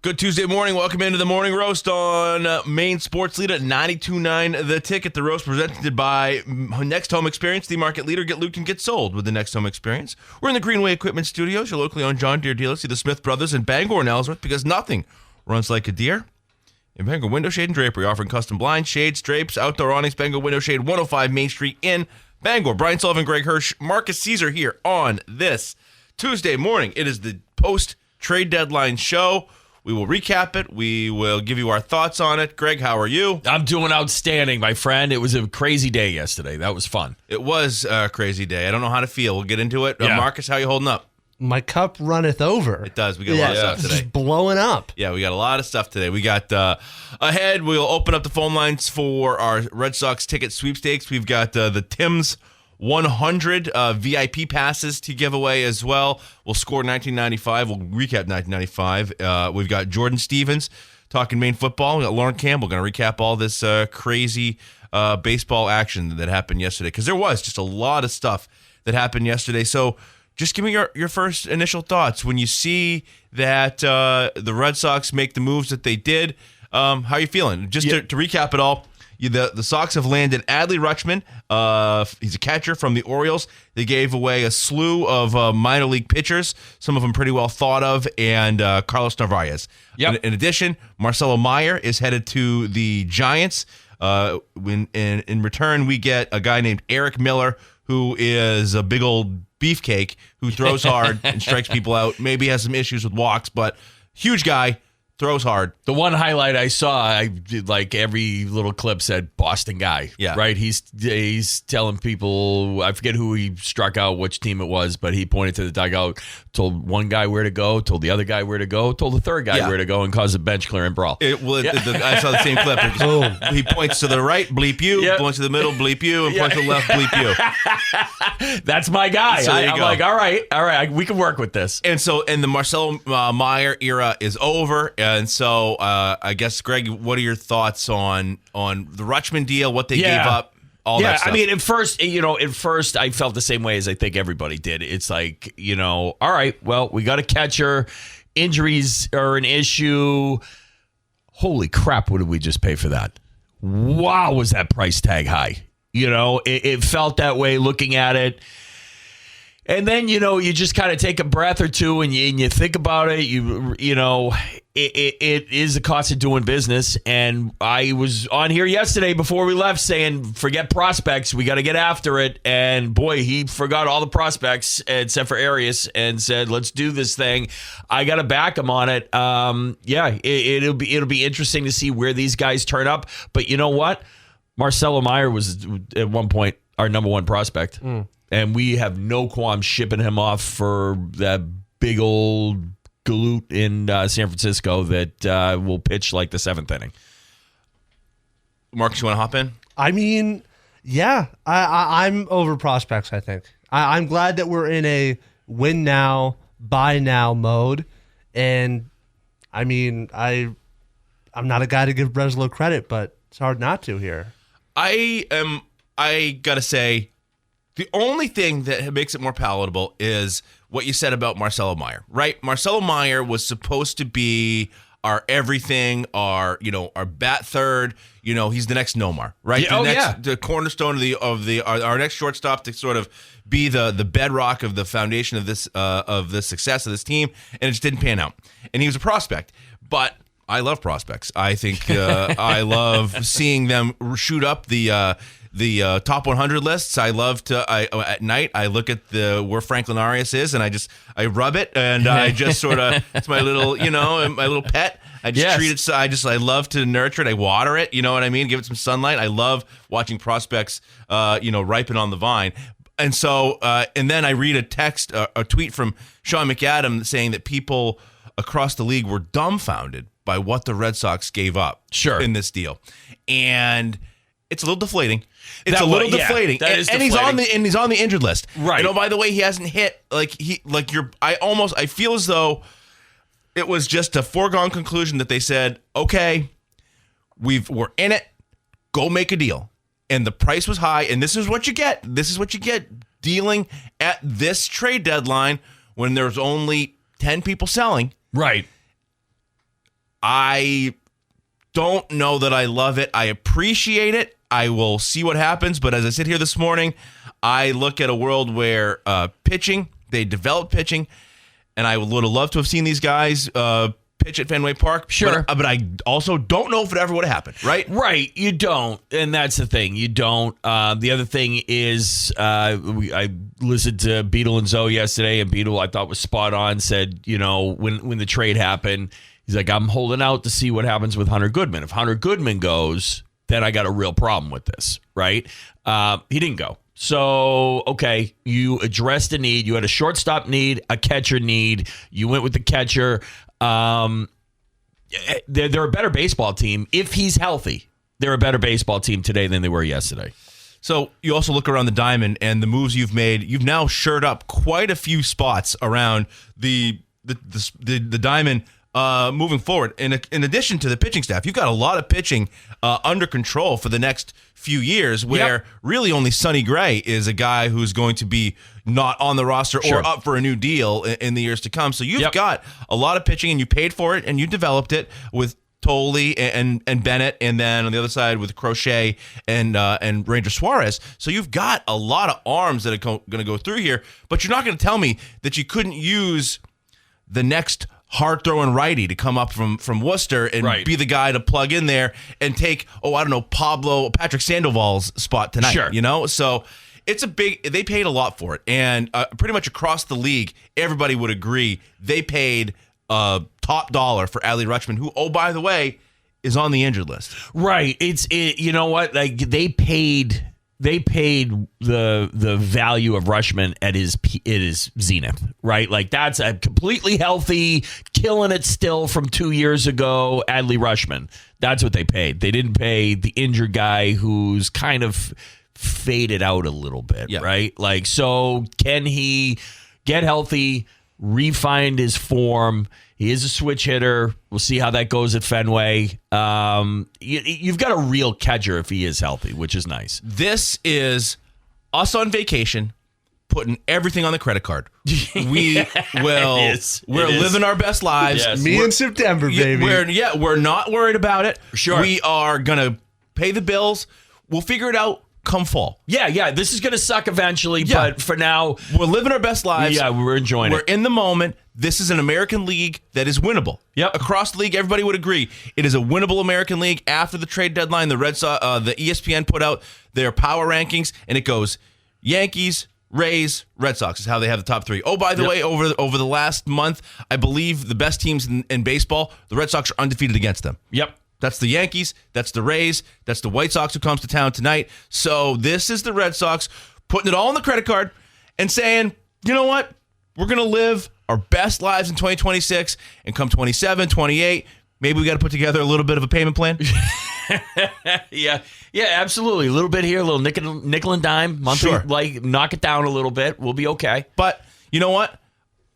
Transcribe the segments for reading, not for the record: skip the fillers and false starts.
Good Tuesday morning. Welcome into the Morning Roast on Maine Sports Leader 92.9 The Ticket. The roast presented by Next Home Experience, the market leader. Get looped and get sold with the Next Home Experience. We're in the Greenway Equipment Studios, your locally owned John Deere dealer. See the Smith Brothers in Bangor and Ellsworth, because nothing runs like a deer. In Bangor Window Shade and Drapery, offering custom blinds, shades, drapes, outdoor awnings. Bangor Window Shade, 105 Main Street in Bangor. Brian Sullivan, Greg Hirsch, Marqus Cesar here on this Tuesday morning. It is the post-trade deadline show. We will recap it. We will give you our thoughts on it. Greg, how are you? I'm doing outstanding, my friend. It was a crazy day yesterday. That was fun. It was a crazy day. I don't know how to feel. We'll get into it. Yeah. Marcus, how you holding up? My cup runneth over. It does. We got a lot of stuff today. It's just blowing up. Yeah, we got a lot of stuff today. We got ahead. We'll open up the phone lines for our Red Sox Ticket Sweepstakes. We've got the Tim's 100 VIP passes to give away as well. We'll score 1995. We'll recap 1995. We've got Jordan Stevens talking Maine football. We got Lauren Campbell going to recap all this crazy baseball action that happened yesterday, because there was just a lot of stuff that happened yesterday. So just give me your first initial thoughts when you see that the Red Sox make the moves that they did. How are you feeling? Just to recap it all. The Sox have landed Adley Rutschman. He's a catcher from the Orioles. They gave away a slew of minor league pitchers, some of them pretty well thought of, and Carlos Narvaez. Yep. In addition, Marcelo Meyer is headed to the Giants. In return, we get a guy named Eric Miller, who is a big old beefcake who throws hard and strikes people out. Maybe has some issues with walks, but huge guy. Throws hard. The one highlight I saw, I did, like every little clip said Boston guy. Yeah. Right? He's telling people, I forget who he struck out, which team it was, but he pointed to the dugout, told one guy where to go, told the other guy where to go, told the third guy where to go, and caused a bench clearing brawl. I saw the same clip. He points to the right, bleep you. Yep. Points to the middle, bleep you. And points to the left, bleep you. That's my guy. So I'm like, all right, we can work with this. And the Marcelo Meyer era is over. And so I guess, Greg, what are your thoughts on the Rutschman deal, what they gave up, all that stuff? I mean, at first I felt the same way as I think everybody did. It's like, all right, well, we got a catcher. Injuries are an issue. Holy crap, what did we just pay for that? Wow, was that price tag high? It felt that way looking at it. And then, you just kind of take a breath or two and you think about it. It is the cost of doing business. And I was on here yesterday before we left saying, forget prospects. We got to get after it. And boy, he forgot all the prospects except for Arias and said, let's do this thing. I got to back him on it. It'll be interesting to see where these guys turn up. But you know what? Marcelo Meyer was at one point our number one prospect. And we have no qualms shipping him off for that big old galoot in San Francisco that will pitch like the seventh inning. Marcus, you want to hop in? I mean, yeah, I'm over prospects, I think. I'm glad that we're in a win now, buy now mode. And, I mean, I'm not a guy to give Breslow credit, but it's hard not to here. I got to say, the only thing that makes it more palatable is what you said about Marcelo Meyer, right? Marcelo Meyer was supposed to be our everything, our bat third. He's the next Nomar, right? The cornerstone of our next shortstop to sort of be the bedrock of the foundation of the success of this team, and it just didn't pan out. And he was a prospect, but I love prospects. I think I love seeing them shoot up the top 100 lists. I love to. At night I look at where Franklin Arias is, and I rub it, and I just sort of it's my little my little pet. I just treat it. I love to nurture it. I water it. You know what I mean? Give it some sunlight. I love watching prospects ripen on the vine. And so and then I read a tweet from Sean McAdam saying that people across the league were dumbfounded by what the Red Sox gave up in this deal, and it's a little deflating. It's a little deflating. That is and deflating. he's on the injured list. Right. By the way, he hasn't hit I feel as though it was just a foregone conclusion that they said, okay, we're in it. Go make a deal. And the price was high, and this is what you get. This is what you get dealing at this trade deadline when there's only 10 people selling. Right. I don't know that I love it. I appreciate it. I will see what happens. But as I sit here this morning, I look at a world where pitching, they develop pitching, and I would have loved to have seen these guys pitch at Fenway Park. Sure. But I also don't know if it ever would have happened, right? Right. You don't. And that's the thing. You don't. The other thing is I listened to Beetle and Zoe yesterday, and Beetle, I thought, was spot on, said, when the trade happened, he's like, I'm holding out to see what happens with Hunter Goodman. If Hunter Goodman goes, then I got a real problem with this, right? He didn't go. So, okay, you addressed a need. You had a shortstop need, a catcher need. You went with the catcher. They're a better baseball team. If he's healthy, they're a better baseball team today than they were yesterday. So you also look around the diamond and the moves you've made. You've now shored up quite a few spots around the diamond moving forward. In addition to the pitching staff, you've got a lot of pitching under control for the next few years, where really only Sonny Gray is a guy who's going to be not on the roster or up for a new deal in the years to come. So you've got a lot of pitching, and you paid for it, and you developed it with Tolle and Bennett, and then on the other side with Crochet and Ranger Suarez. So you've got a lot of arms that are going to go through here, but you're not going to tell me that you couldn't use the next hard-throwing righty to come up from Worcester and be the guy to plug in there and take, Patrick Sandoval's spot tonight. Sure. So it's they paid a lot for it. And pretty much across the league, everybody would agree they paid top dollar for Adley Rutschman, who, by the way, is on the injured list. Right. You know what? Like, they paid the value of Rutschman at his zenith, right? Like, that's a completely healthy, killing it still from 2 years ago, Adley Rutschman. That's what they paid. They didn't pay the injured guy who's kind of faded out a little bit, right? Like, so can he get healthy, refine his form? He is a switch hitter. We'll see how that goes at Fenway. You've got a real catcher if he is healthy, which is nice. This is us on vacation, putting everything on the credit card. We're living our best lives. Yes. Me in September, baby. We're not worried about it. Sure. We are going to pay the bills. We'll figure it out come fall. Yeah. This is going to suck eventually, but for now, we're living our best lives. Yeah, we're enjoying it. We're in the moment. This is an American league that is winnable. Yep. Across the league, everybody would agree. It is a winnable American league. After the trade deadline, the Red Sox, the ESPN put out their power rankings, and it goes Yankees, Rays, Red Sox is how they have the top three. Oh, by the way, over the last month, I believe the best teams in baseball, the Red Sox are undefeated against them. Yep. That's the Yankees. That's the Rays. That's the White Sox who comes to town tonight. So this is the Red Sox putting it all on the credit card and saying, you know what? We're going to live our best lives in 2026, and come 27, 28, maybe we got to put together a little bit of a payment plan. Yeah, absolutely. A little bit here, a little nickel and dime monthly, like knock it down a little bit. We'll be okay. But you know what?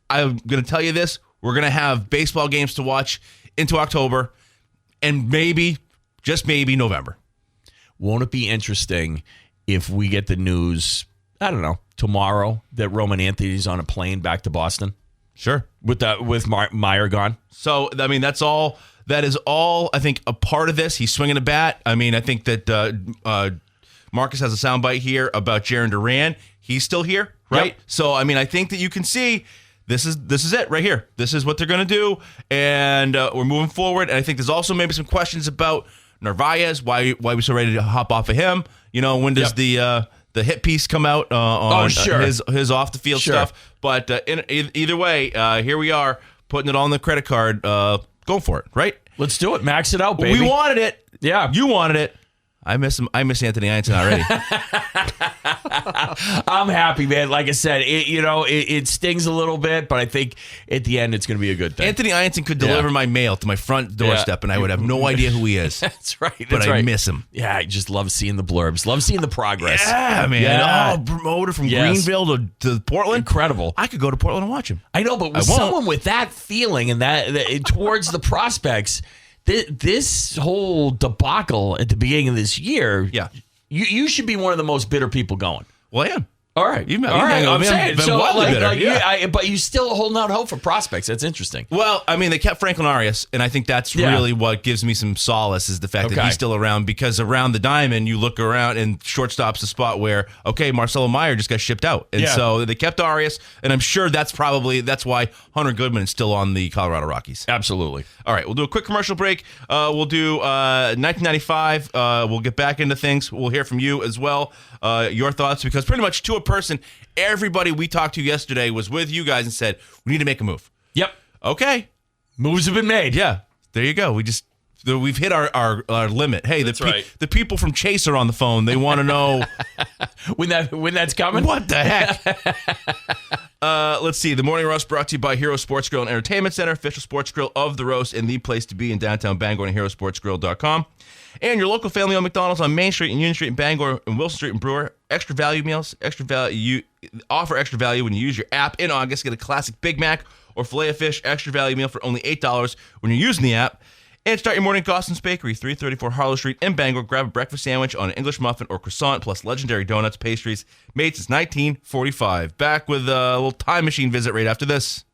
I'm going to tell you this. We're going to have baseball games to watch into October, and maybe, just maybe, November. Won't it be interesting if we get the news, I don't know, tomorrow that Roman Anthony's on a plane back to Boston? Sure. With Meyer gone. So, I mean, that is all, I think, a part of this. He's swinging a bat. I mean, I think that Marcus has a soundbite here about Jarren Duran. He's still here, right? Yep. So, I mean, I think that you can see this is it right here. This is what they're going to do, and we're moving forward. And I think there's also maybe some questions about Narvaez, why we're so ready to hop off of him. You know, when does the hit piece come out on his off the field stuff? But either way, here we are putting it on the credit card. Going for it, right? Let's do it. Max it out, baby. We wanted it. Yeah, you wanted it. I miss him. I miss Anthony Einstein already. I'm happy, man. Like I said, it stings a little bit, but I think at the end it's going to be a good thing. Anthony Einstein could deliver my mail to my front doorstep, and I would have no idea who he is. That's right. But I miss him. Yeah, I just love seeing the blurbs. Love seeing the progress. Yeah, man. Yeah. Oh, promoted from Greenville to Portland. Incredible. I could go to Portland and watch him. I know, but with someone with that feeling and that towards the prospects, this whole debacle at the beginning of this year, you should be one of the most bitter people going. Well, I am. All right. All right. I'm saying. Been So, wildly better. but you still holding out hope for prospects. That's interesting. Well, I mean, they kept Franklin Arias, and I think that's really what gives me some solace is the fact that he's still around, because around the diamond, you look around and shortstop's a spot where, okay, Marcelo Meyer just got shipped out. And so they kept Arias, and I'm sure that's why Hunter Goodman is still on the Colorado Rockies. Absolutely. All right, we'll do a quick commercial break. We'll do 1995. We'll get back into things. We'll hear from you as well, your thoughts, because pretty much to a person, everybody we talked to yesterday was with you guys and said, we need to make a move. Yep. Okay. Moves have been made. Yeah, there you go. We've hit our limit. Hey, the people from Chase are on the phone. They want to know when that's coming. What the heck? Let's see. The Morning Roast brought to you by Hero Sports Grill and Entertainment Center, official sports grill of the roast and the place to be in downtown Bangor, and herosportsgrill.com. And your local family-owned McDonald's on Main Street and Union Street in Bangor and Wilson Street in Brewer. Extra value meals. Offer extra value when you use your app in August. Get a classic Big Mac or Filet-O-Fish extra value meal for only $8 when you're using the app. And start your morning at Gostin's Bakery, 334 Harlow Street in Bangor. Grab a breakfast sandwich on an English muffin or croissant, plus legendary donuts, pastries, made since 1945. Back with a little time machine visit right after this.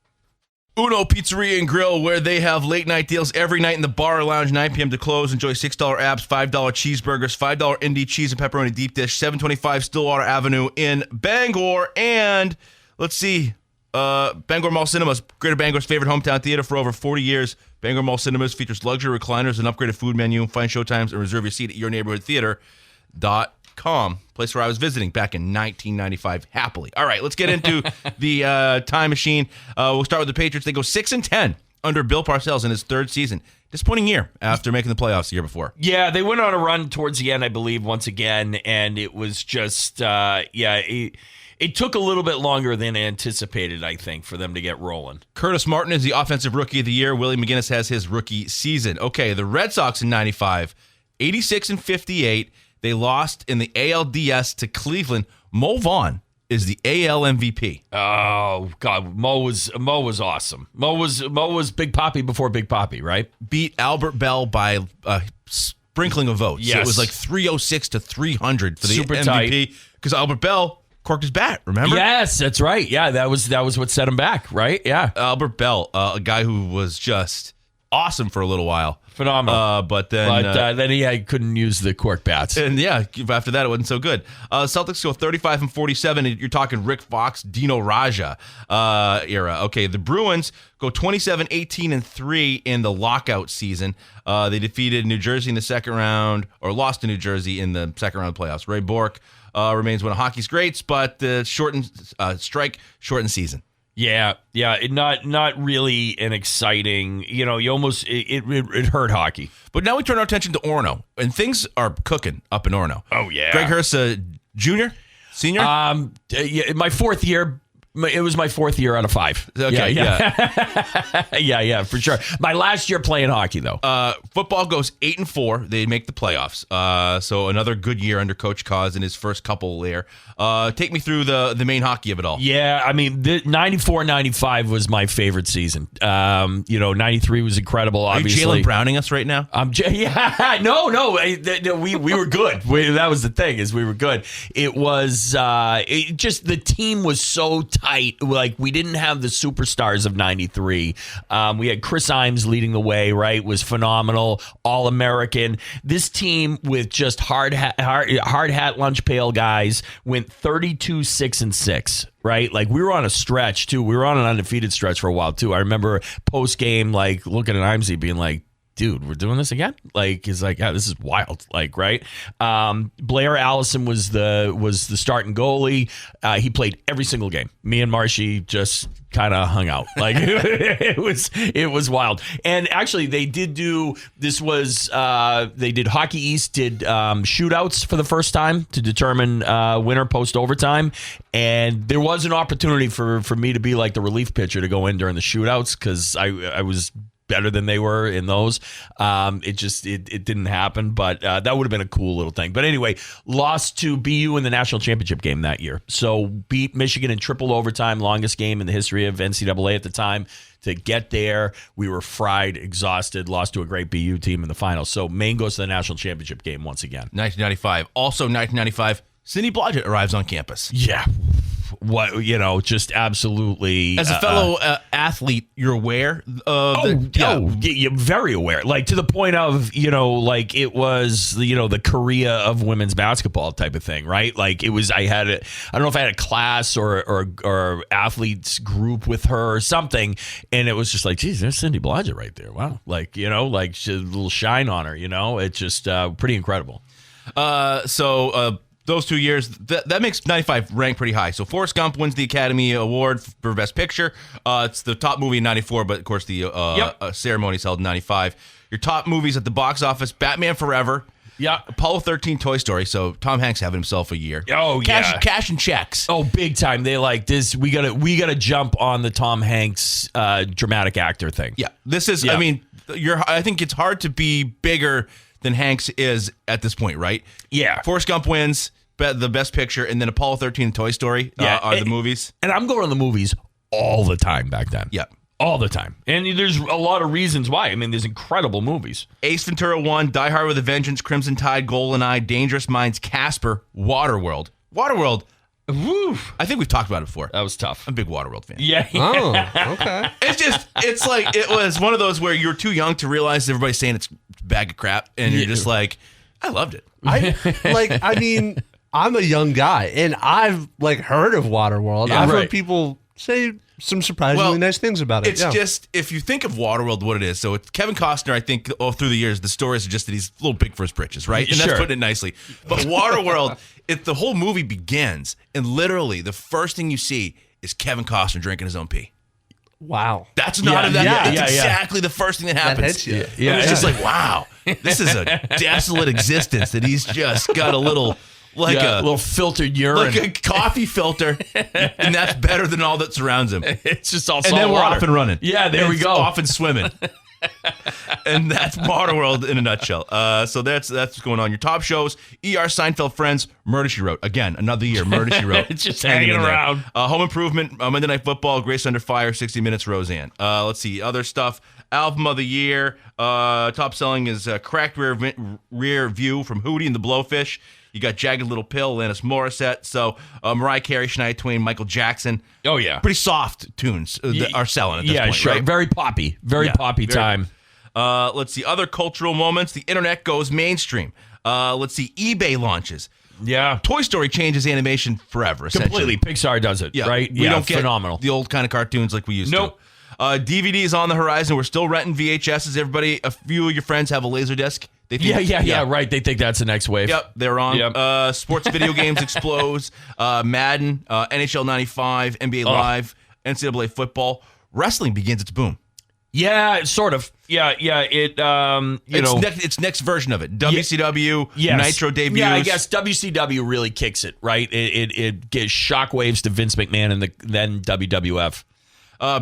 Uno Pizzeria and Grill, where they have late night deals every night in the bar or lounge, 9 p.m. to close. Enjoy $6 apps, $5 cheeseburgers, $5 indie cheese and pepperoni deep dish, 725 Stillwater Avenue in Bangor. And let's see, Bangor Mall Cinemas, Greater Bangor's favorite hometown theater for over 40 years. Bangor Mall Cinemas features luxury recliners and upgraded food menu. Find showtimes and reserve your seat at yourneighborhoodtheater.com. Place where I was visiting back in 1995 happily. All right, let's get into the time machine. We'll start with the Patriots. They go 6-10 under Bill Parcells in his third season. Disappointing year after making the playoffs the year before. Yeah, they went on a run towards the end, I believe, once again, and it was just, it took a little bit longer than anticipated, I think, for them to get rolling. Curtis Martin is the Offensive Rookie of the Year. Willie McGinnis has his rookie season. Okay, the Red Sox in 95, 86-58. They lost in the ALDS to Cleveland. Mo Vaughn is the AL MVP. Oh God, Mo was awesome. Mo was Big Papi before Big Papi, right? Beat Albert Bell by a sprinkling of votes. Yes. So it was like 306 to 300 for the Super MVP because Albert Bell corked his bat, remember? Yes, that's right. Yeah, that was what set him back, right? Yeah. Albert Bell, a guy who was just awesome for a little while. Phenomenal. But then he couldn't use the cork bats. And yeah, after that, it wasn't so good. Celtics go 35-47. You're talking Rick Fox, Dino Raja era. Okay, the Bruins go 27-18-3 in the lockout season. They defeated New Jersey in the second round, or lost to New Jersey in the second round of the playoffs. Ray Bourque remains one of hockey's greats, but the shortened season. Yeah, not really an exciting. You almost it hurt hockey. But now we turn our attention to Orono, and things are cooking up in Orono. Oh yeah, Greg Hirsch, junior, senior. My fourth year. It was my fourth year out of 5. Okay, yeah, for sure. My last year playing hockey, though. Football goes 8-4. They make the playoffs. So another good year under Coach Cause in his first couple there. Take me through the main hockey of it all. Yeah, I mean, 94-95 was my favorite season. 93 was incredible, obviously. Are you Jalen Browning us right now? No. We were good. That was the thing, is we were good. It was just the team was so tight. Like, we didn't have the superstars of 93. We had Chris Imes leading the way, right? Was phenomenal, All-American. This team with just hard hat lunch pail guys went 32-6-6. Right? Like, we were on a stretch too. We were on an undefeated stretch for a while too. I remember post game, like, looking at Imesy being like, dude, we're doing this again? Like, he's like, yeah, this is wild. Like, right? Blair Allison was the starting goalie. He played every single game. Me and Marshy just kind of hung out. Like, it was wild. And actually, they did do, they did Hockey East, did shootouts for the first time to determine winner post overtime. And there was an opportunity for me to be like the relief pitcher to go in during the shootouts, because I was better than they were in those. It didn't happen, but that would have been a cool little thing. But anyway, lost to BU in the national championship game that year. So beat Michigan in triple overtime, longest game in the history of NCAA at the time. To get there, we were fried, exhausted, lost to a great BU team in the finals. So Maine goes to the national championship game once again. 1995. Also 1995, Cindy Blodgett arrives on campus. Yeah. What, just absolutely. As a fellow athlete, you're aware of you're very aware. Like, to the point of, like it was, the Korea of women's basketball type of thing, right? Like, it was, I don't know if I had a class or athletes group with her or something. And it was just like, geez, there's Cindy Blodgett right there. Wow. Like, like she had a little shine on her, It's just pretty incredible. Those 2 years, that makes 95 rank pretty high. So Forrest Gump wins the Academy Award for Best Picture. It's the top movie in 94, but of course the ceremony's held in 95. Your top movies at the box office, Batman Forever. Yeah. Apollo 13, Toy Story. So Tom Hanks having himself a year. Oh, Cash and checks. Oh, big time. They like this. We gotta jump on the Tom Hanks dramatic actor thing. Yeah. This is, I mean, I think it's hard to be bigger than Hanks is at this point, right? Yeah. Forrest Gump wins the Best Picture, and then Apollo 13 and Toy Story are the movies. And I'm going to the movies all the time back then. Yeah. All the time. And there's a lot of reasons why. I mean, there's incredible movies. Ace Ventura 1, Die Hard with a Vengeance, Crimson Tide, GoldenEye, Dangerous Minds, Casper, Waterworld. Waterworld, woo, I think we've talked about it before. That was tough. I'm a big Waterworld fan. Yeah. Oh, okay. It's like, it was one of those where you're too young to realize everybody's saying it's a bag of crap, and you're just like, I loved it. I'm a young guy, and I've heard of Waterworld. Yeah, I've right. heard people say some surprisingly nice things about it. It's just, if you think of Waterworld, what it is. So it's Kevin Costner, I think, all through the years, the stories are just that he's a little big for his britches, right? And that's putting it nicely. But Waterworld, the whole movie begins, and literally the first thing you see is Kevin Costner drinking his own pee. Wow. That's not exactly the first thing that happens. That hits you. Yeah, it's just like, wow, this is a desolate existence that he's just got a little... a little filtered urine. Like a coffee filter, and that's better than all that surrounds him. It's just all and salt then we're water. off and running. Yeah, there we go. Off and swimming. And that's Waterworld in a nutshell. So that's what's going on. Your top shows: ER, Seinfeld, Friends, Murder, She Wrote. Again, another year, Murder, She Wrote. It's just hanging around. Home Improvement, Monday Night Football, Grace Under Fire, 60 Minutes, Roseanne. Let's see, other stuff. Album of the year. Top selling is Cracked Rear View from Hootie and the Blowfish. You got Jagged Little Pill, Alanis Morissette. So Mariah Carey, Shania Twain, Michael Jackson. Oh, yeah. Pretty soft tunes that are selling at this point, sure. right? Very poppy. Very poppy time. Let's see. Other cultural moments. The internet goes mainstream. Let's see. eBay launches. Yeah. Toy Story changes animation forever, essentially. Completely. Pixar does it, right? We don't get phenomenal. the old kind of cartoons like we used to. DVD is on the horizon. We're still renting VHSs. Everybody, a few of your friends have a Laserdisc. They think, right. They think that's the next wave. Yep, they're on. Yep. Sports video games explodes. Madden, NHL 95, NBA Live, NCAA football. Wrestling begins its boom. Yeah, sort of. Yeah. It's next version of it. WCW, Nitro debuts. Yeah, I guess WCW really kicks it, right? It gives shockwaves to Vince McMahon and then WWF.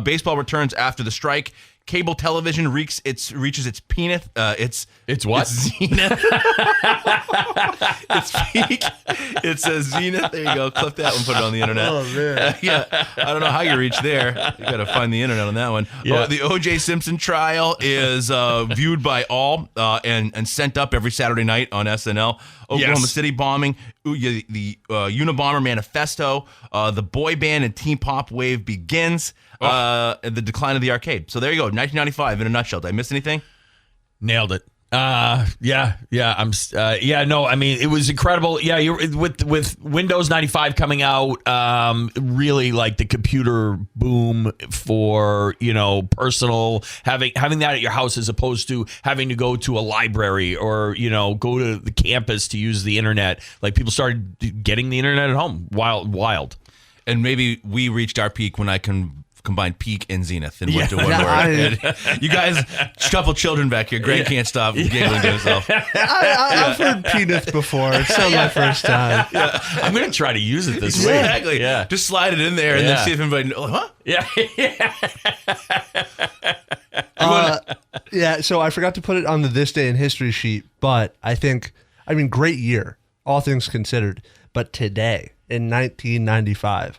Baseball returns after the strike. Cable television reaches its peanut. It's what? It's zenith. It's peak. It's a zenith. There you go. Clip that one. Put it on the internet. Oh man. Yeah. I don't know how you reach there. You got to find the internet on that one. Yeah. The O.J. Simpson trial is viewed by all and sent up every Saturday night on SNL. Oklahoma City bombing. The Unabomber manifesto. The boy band and teen pop wave begins. The decline of the arcade. So there you go. 1995 in a nutshell. Did I miss anything? Nailed it. No, I mean, it was incredible. Yeah, you're with Windows 95 coming out, really like the computer boom for, personal, having that at your house as opposed to having to go to a library or, go to the campus to use the internet. Like people started getting the internet at home. Wild. And maybe we reached our peak when I combined peak and zenith and went to one word. You guys, couple children back here. Greg can't stop giggling to himself. I've heard penis before. It's not my first time. Yeah. I'm going to try to use it this week. Exactly. Yeah. Just slide it in there and then see if anybody knows. Huh? Yeah. So I forgot to put it on the This Day in History sheet, but great year, all things considered. But today, in 1995,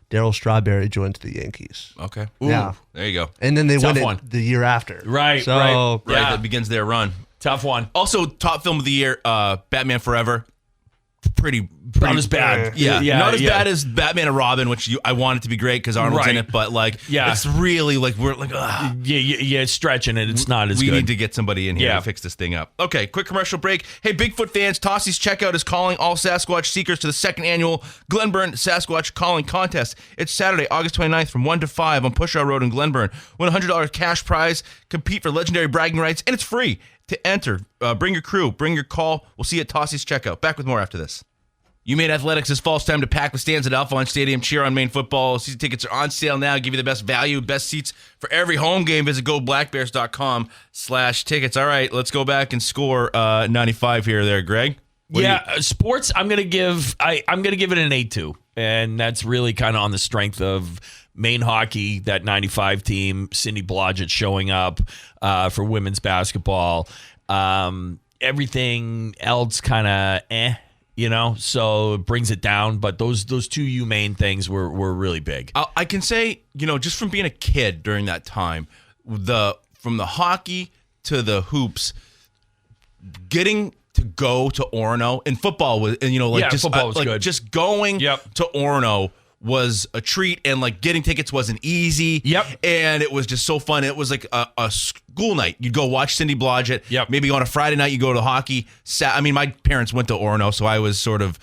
Darryl Strawberry joins the Yankees. Okay. Ooh, yeah. There you go. And then they Tough win one. it the year after. Right. So, That begins their run. Tough one. Also, top film of the year, Batman Forever. pretty Not as bad. Yeah, not as bad as Batman and Robin, which I want it to be great because Arnold's in it, but like, it's really like we're like, it's stretching it. It's not as good. We need to get somebody in here to fix this thing up. Okay, quick commercial break. Hey, Bigfoot fans, Tossie's Checkout is calling all Sasquatch seekers to the second annual Glenburn Sasquatch Calling Contest. It's Saturday, August 29th from 1 to 5 on Pushaw Road in Glenburn. Win a $100 cash prize, compete for legendary bragging rights, and it's free to enter. Bring your crew, bring your call. We'll see you at Tossie's Checkout. Back with more after this. UMaine Athletics is fall's time to pack the stands at Alphon Stadium. Cheer on Maine football. Season tickets are on sale now. Give you the best value, best seats for every home game. Visit goblackbears.com/tickets. All right, let's go back and score 95 here there, Greg. Sports, I'm gonna give it an 8-2. And that's really kind of on the strength of Maine hockey, that 95 team, Cindy Blodgett showing up for women's basketball. Everything else kind of so it brings it down. But those two UMaine things were really big. I can say, just from being a kid during that time, from the hockey to the hoops, getting to go to Orono and football was, football was good. Just going to Orono was a treat, and like getting tickets wasn't easy. And it was just so fun. It was like a school night. You'd go watch Cindy Blodgett. Maybe on a Friday night you go to hockey. My parents went to Orono, so I was sort of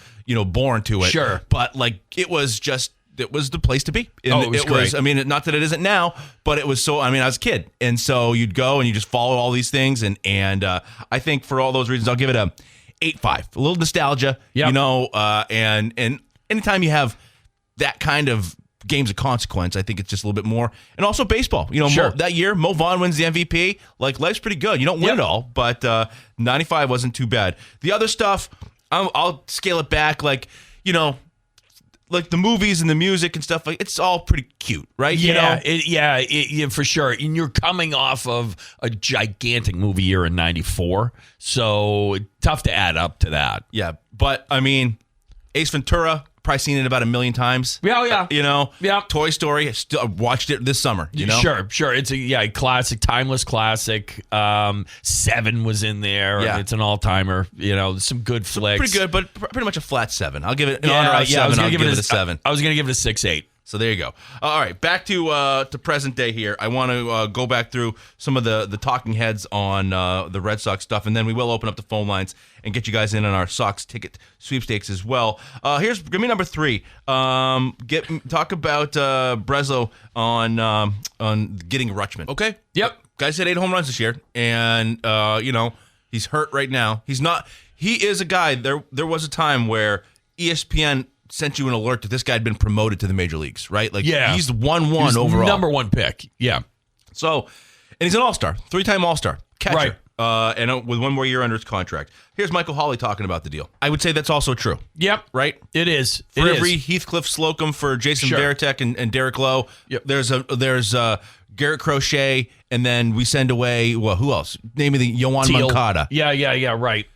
born to it. Sure, but like it was the place to be. And it was great. Not that it isn't now, but it was so. I was a kid, and so you'd go and you just follow all these things, and I think for all those reasons, I'll give it a 8-5. A little nostalgia, and anytime you have that kind of games of consequence, I think it's just a little bit more. And also baseball, sure. That year, Mo Vaughn wins the MVP. Like, life's pretty good. You don't win it all, but 95 wasn't too bad. The other stuff, I'll scale it back, like the movies and the music and stuff, like it's all pretty cute, right? For sure. And you're coming off of a gigantic movie year in 94, so tough to add up to that. Yeah, but Ace Ventura, probably seen it about 1 million times. Toy Story, I watched it this summer. Sure. It's a classic, timeless classic. 7 was in there. Yeah. It's an all-timer. Some good flicks. Pretty good, but pretty much a flat 7. I'll give it in honor of 7. I'll give it a 7. I was going to give it a 6-8. So there you go. All right, back to present day here. I want to go back through some of the talking heads on the Red Sox stuff, and then we will open up the phone lines and get you guys in on our Sox Ticket Sweepstakes as well. Give me number 3. Talk about Breslow on getting Rutschman. Okay. Yep. Guy's hit 8 home runs this year, and he's hurt right now. He is a guy. There was a time where ESPN sent you an alert that this guy had been promoted to the major leagues, right? Like, he's the 1-1 overall. Number 1 pick. Yeah. So, and he's an all-star, 3-time all-star, catcher. Right. And with 1 more year under his contract. Here's Michael Hawley talking about the deal. I would say that's also true. Yep. Right? It is. For every Heathcliff Slocum for Jason Varitek and Derek Lowe, there's Garrett Crochet, and then we send away, who else? Name me the Yohan Moncada. Yeah. Right.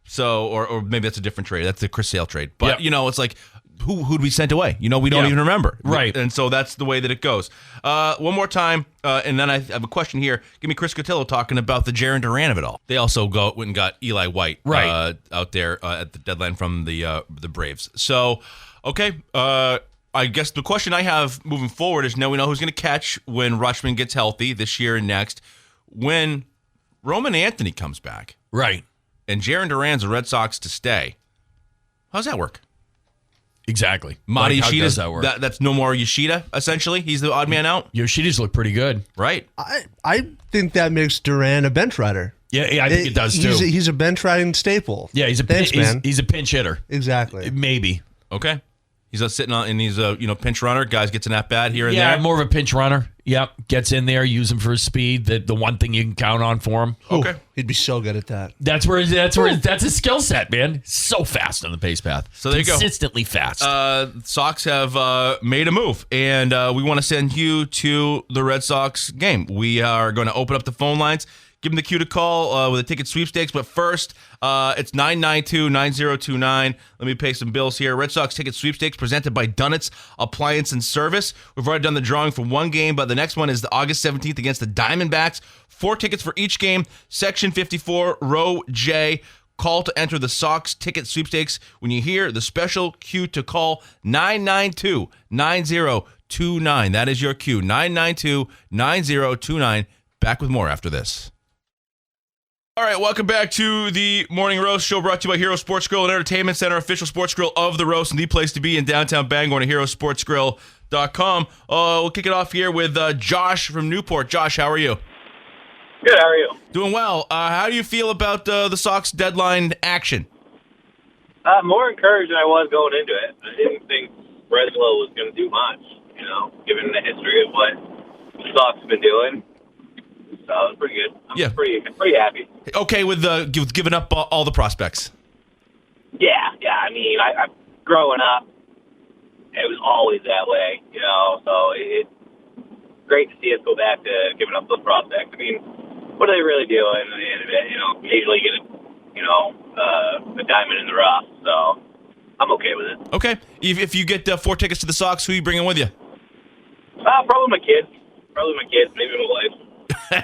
So, or maybe that's a different trade. That's the Chris Sale trade. But, it's like, who'd we sent away? We don't even remember. Right. And so that's the way that it goes. One more time, and then I have a question here. Give me Chris Cotillo talking about the Jarren Duran of it all. They also went and got Eli White out there at the deadline from the Braves. So, okay, I guess the question I have moving forward is, now we know who's going to catch when Rutschman gets healthy this year and next. When Roman Anthony comes back. Right. And Jarren Duran's a Red Sox to stay. How's that work? Exactly. Mata How Yoshida, does that work? That's no more Yoshida, essentially. He's the odd man out. Yoshida's look pretty good. Right. I think that makes Duran a bench rider. Yeah, I think it does too. He's a bench riding staple. Yeah, he's a pinch hitter. Exactly. Maybe. Okay. He's sitting on, and he's a pinch runner. Guys gets an at bat here and there. Yeah, more of a pinch runner. Yep, gets in there, use him for his speed. The one thing you can count on for him. Okay, he'd be so good at that. That's his skill set, man. So fast on the pace path. So there you go. Consistently fast. Sox have made a move, and we want to send you to the Red Sox game. We are going to open up the phone lines. Give them the cue to call with a ticket sweepstakes. But first, it's 992-9029. Let me pay some bills here. Red Sox Ticket Sweepstakes presented by Dunnett's Appliance and Service. We've already done the drawing for one game, but the next one is the August 17th against the Diamondbacks. 4 tickets for each game. Section 54, row J. Call to enter the Sox Ticket Sweepstakes. When you hear the special cue to call, 992-9029. That is your cue, 992-9029. Back with more after this. All right, welcome back to the Morning Roast Show, brought to you by Hero Sports Grill and Entertainment Center, official sports grill of the Roast, and the place to be in downtown Bangor, and herosportsgrill.com. We'll kick it off here with Josh from Newport. Josh, how are you? Good, how are you? Doing well. How do you feel about the Sox deadline action? More encouraged than I was going into it. I didn't think Breslow was going to do much, given the history of what the Sox have been doing. So it was pretty good. I'm pretty happy. Okay with giving up all the prospects? Yeah. I mean, I growing up, it was always that way, so it's great to see us go back to giving up those prospects. I mean, what are they really doing at the end of it? Occasionally get a diamond in the rough. So I'm okay with it. Okay. If you get 4 tickets to the Sox, who are you bringing with you? Probably my kids. Maybe my wife.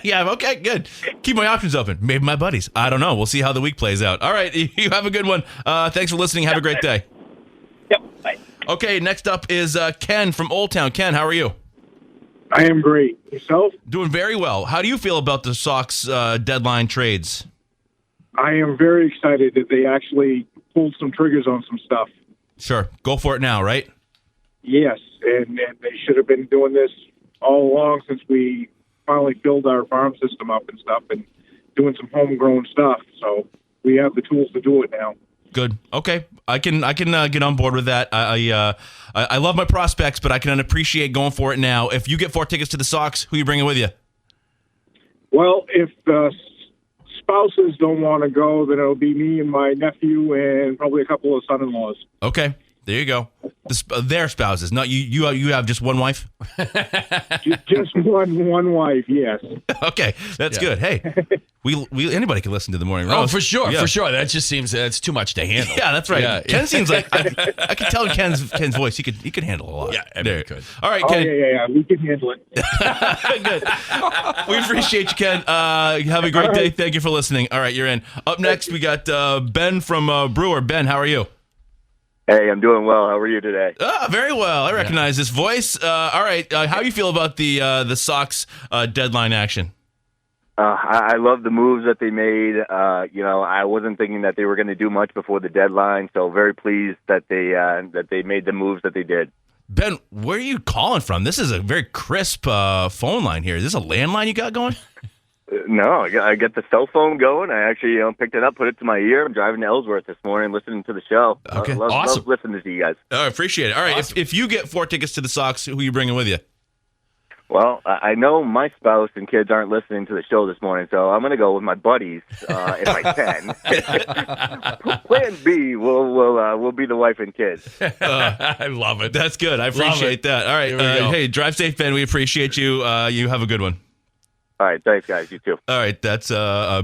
Yeah, okay, good. Keep my options open. Maybe my buddies. I don't know. We'll see how the week plays out. All right, you have a good one. Thanks for listening. Have a great day. Yep, bye. Okay, next up is Ken from Old Town. Ken, how are you? I am great. Yourself? Doing very well. How do you feel about the Sox deadline trades? I am very excited that they actually pulled some triggers on some stuff. Sure. Go for it now, right? Yes, and they should have been doing this all along since we finally filled our farm system up and stuff and doing some homegrown stuff. So we have the tools to do it now. Good. Okay. I can get on board with that. I love my prospects, but I can appreciate going for it now. If you get 4 tickets to the Sox, who are you bringing with you? Well, if the spouses don't want to go, then it'll be me and my nephew and probably a couple of son-in-laws. Okay. There you go. Their spouses, not you. You have just one wife. Just one wife. Yes. Okay, that's good. Hey, we anybody can listen to the Morning Roast. Oh, for sure. That just seems that's too much to handle. Yeah, that's right. Yeah, Ken seems like I can tell Ken's voice. He could handle a lot. Yeah, I mean, he could. All right, Oh, Ken. yeah. We can handle it. Good. We appreciate you, Ken. Have a great day. Thank you for listening. All right, you're in. Up next, we got Ben from Brewer. Ben, how are you? Hey, I'm doing well. How are you today? Very well. I recognize this voice. All right. How do you feel about the Sox deadline action? I love the moves that they made. I wasn't thinking that they were going to do much before the deadline, so very pleased that they made the moves that they did. Ben, where are you calling from? This is a very crisp phone line here. Is this a landline you got going? No, I get the cell phone going. I actually picked it up, put it to my ear. I'm driving to Ellsworth this morning, listening to the show. Okay, love listening to you guys. I appreciate it. All right, awesome. If you get 4 tickets to the Sox, who are you bringing with you? Well, I know my spouse and kids aren't listening to the show this morning, so I'm going to go with my buddies if I can. Plan B will be the wife and kids. I love it. That's good. I appreciate that. All right, hey, drive safe, Ben. We appreciate you. You have a good one. All right, thanks, guys. You too. All right, that's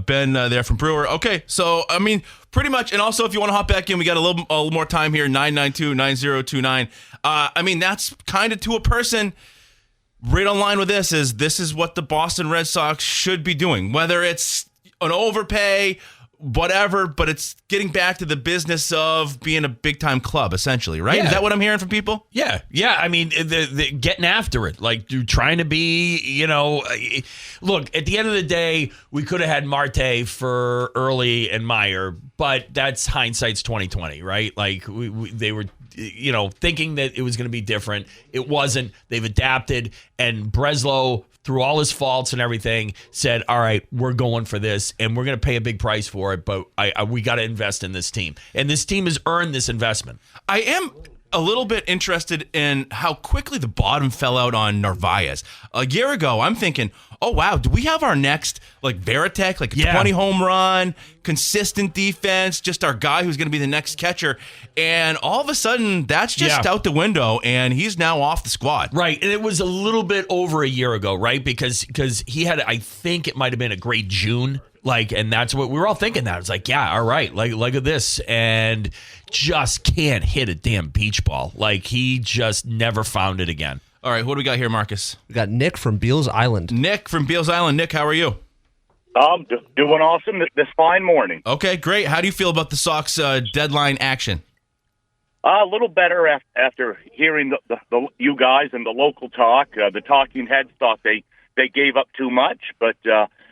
Ben there from Brewer. Okay, so, I mean, pretty much, and also if you want to hop back in, we got a little more time here, 992-9029. I mean, that's kind of to a person right on line with this is what the Boston Red Sox should be doing, whether it's an overpay, whatever, but it's getting back to the business of being a big-time club, essentially, right? Yeah. Is that what I'm hearing from people? Yeah. I mean, the getting after it, like trying to be, look, at the end of the day, we could have had Marte for Early and Meyer, but that's hindsight's 2020, right? Like they were, thinking that it was going to be different. It wasn't. They've adapted, and Breslow, through all his faults and everything, said, all right, we're going for this, and we're going to pay a big price for it, but we got to invest in this team. And this team has earned this investment. I am a little bit interested in how quickly the bottom fell out on Narvaez. A year ago, I'm thinking, oh, wow, do we have our next, Veritek, a 20 home run, consistent defense, just our guy who's going to be the next catcher? And all of a sudden, that's just out the window, and he's now off the squad. Right, and it was a little bit over a year ago, right? Because he had, I think it might have been a great June. And that's what we were all thinking that. It's all right, look at this. And just can't hit a damn beach ball. He just never found it again. All right, what do we got here, Marcus? We got Nick from Beals Island. Nick from Beals Island. Nick, how are you? Doing awesome this fine morning. Okay, great. How do you feel about the Sox deadline action? A little better after hearing the you guys and the local talk. The talking heads thought they gave up too much, but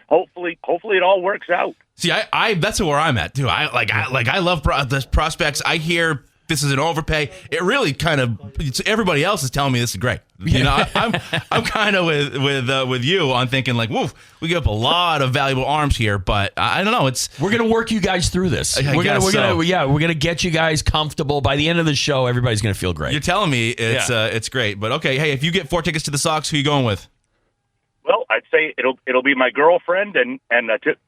hopefully it all works out. See, I that's where I'm at too. I love the prospects. I hear this is an overpay. It really kind of everybody else is telling me this is great. You know, I'm kind of with you on thinking like, woof, we give up a lot of valuable arms here, but I don't know. We're gonna work you guys through this. We're gonna get you guys comfortable. By the end of the show, everybody's gonna feel great. You're telling me it's great, but okay. Hey, if you get 4 tickets to the Sox, who are you going with? Well, I'd say it'll be my girlfriend and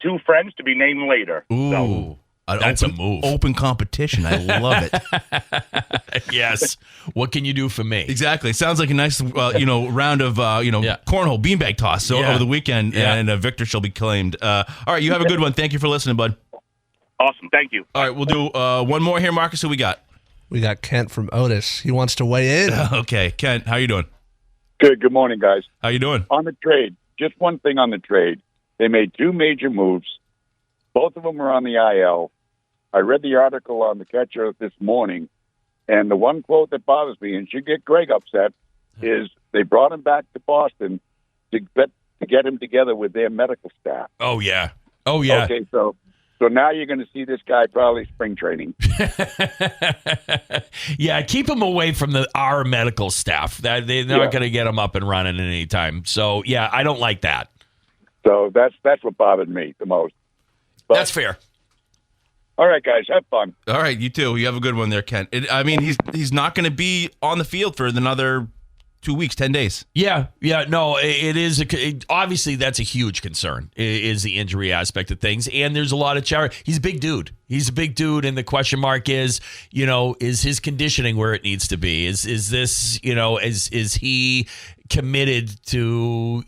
2 friends to be named later. Ooh. So. That's a move. Open competition. I love it. Yes. What can you do for me? Exactly. Sounds like a nice, round of, cornhole, beanbag toss over the weekend, and Victor shall be claimed. All right, you have a good one. Thank you for listening, bud. Awesome. Thank you. All right, we'll do one more here, Marcus. Who we got? We got Kent from Otis. He wants to weigh in. Okay, Kent, how you doing? Good morning, guys. How you doing? On the trade, just one thing on the trade. They made 2 major moves. Both of them are on the IL. I read the article on the catcher this morning, and the one quote that bothers me, and should get Greg upset, is they brought him back to Boston to get him together with their medical staff. Oh, yeah. Okay, so now you're going to see this guy probably spring training. Yeah, keep him away from our medical staff. They're not going to get him up and running at any time. So, yeah, I don't like that. So that's what bothered me the most. But, that's fair. All right, guys, have fun. All right, you too. You have a good one there, Kent. He's not going to be on the field for another 2 weeks, 10 days. Yeah. No, it is. Obviously, that's a huge concern, is the injury aspect of things. And there's a lot of charity. He's a big dude. And the question mark is, is his conditioning where it needs to be? Is this, is he committed to,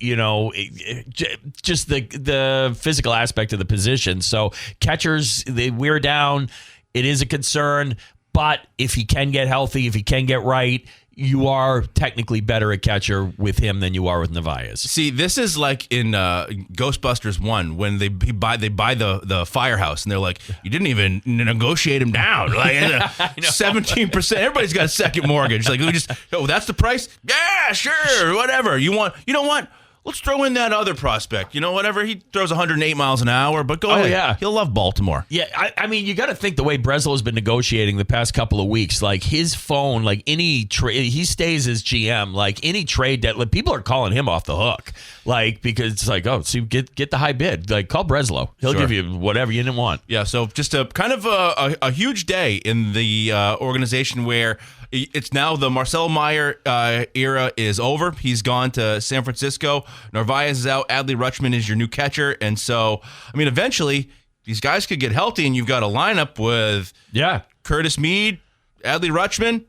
just the physical aspect of the position? So catchers, they wear down. It is a concern. But if he can get healthy, if he can get right, you are technically better at catcher with him than you are with Narvaez. See, this is like in Ghostbusters 1 when they buy the firehouse and they're like, you didn't even negotiate him down. Like 17%. Everybody's got a second mortgage. Like, that's the price? Yeah, sure, whatever. You know what? Let's throw in that other prospect. Whatever. He throws 108 miles an hour, but go ahead. Yeah. He'll love Baltimore. Yeah, I mean, you got to think the way Breslow's been negotiating the past couple of weeks, like his phone, like any trade, he stays as GM, like any trade that people are calling him off the hook. Like, because it's like, get the high bid. Like, call Breslow. He'll give you whatever you didn't want. Yeah, so just a kind of a huge day in the organization where it's now the Marcelo Meyer era is over. He's gone to San Francisco. Narvaez is out. Adley Rutschman is your new catcher. And so, eventually, these guys could get healthy, and you've got a lineup with Curtis Mead, Adley Rutschman,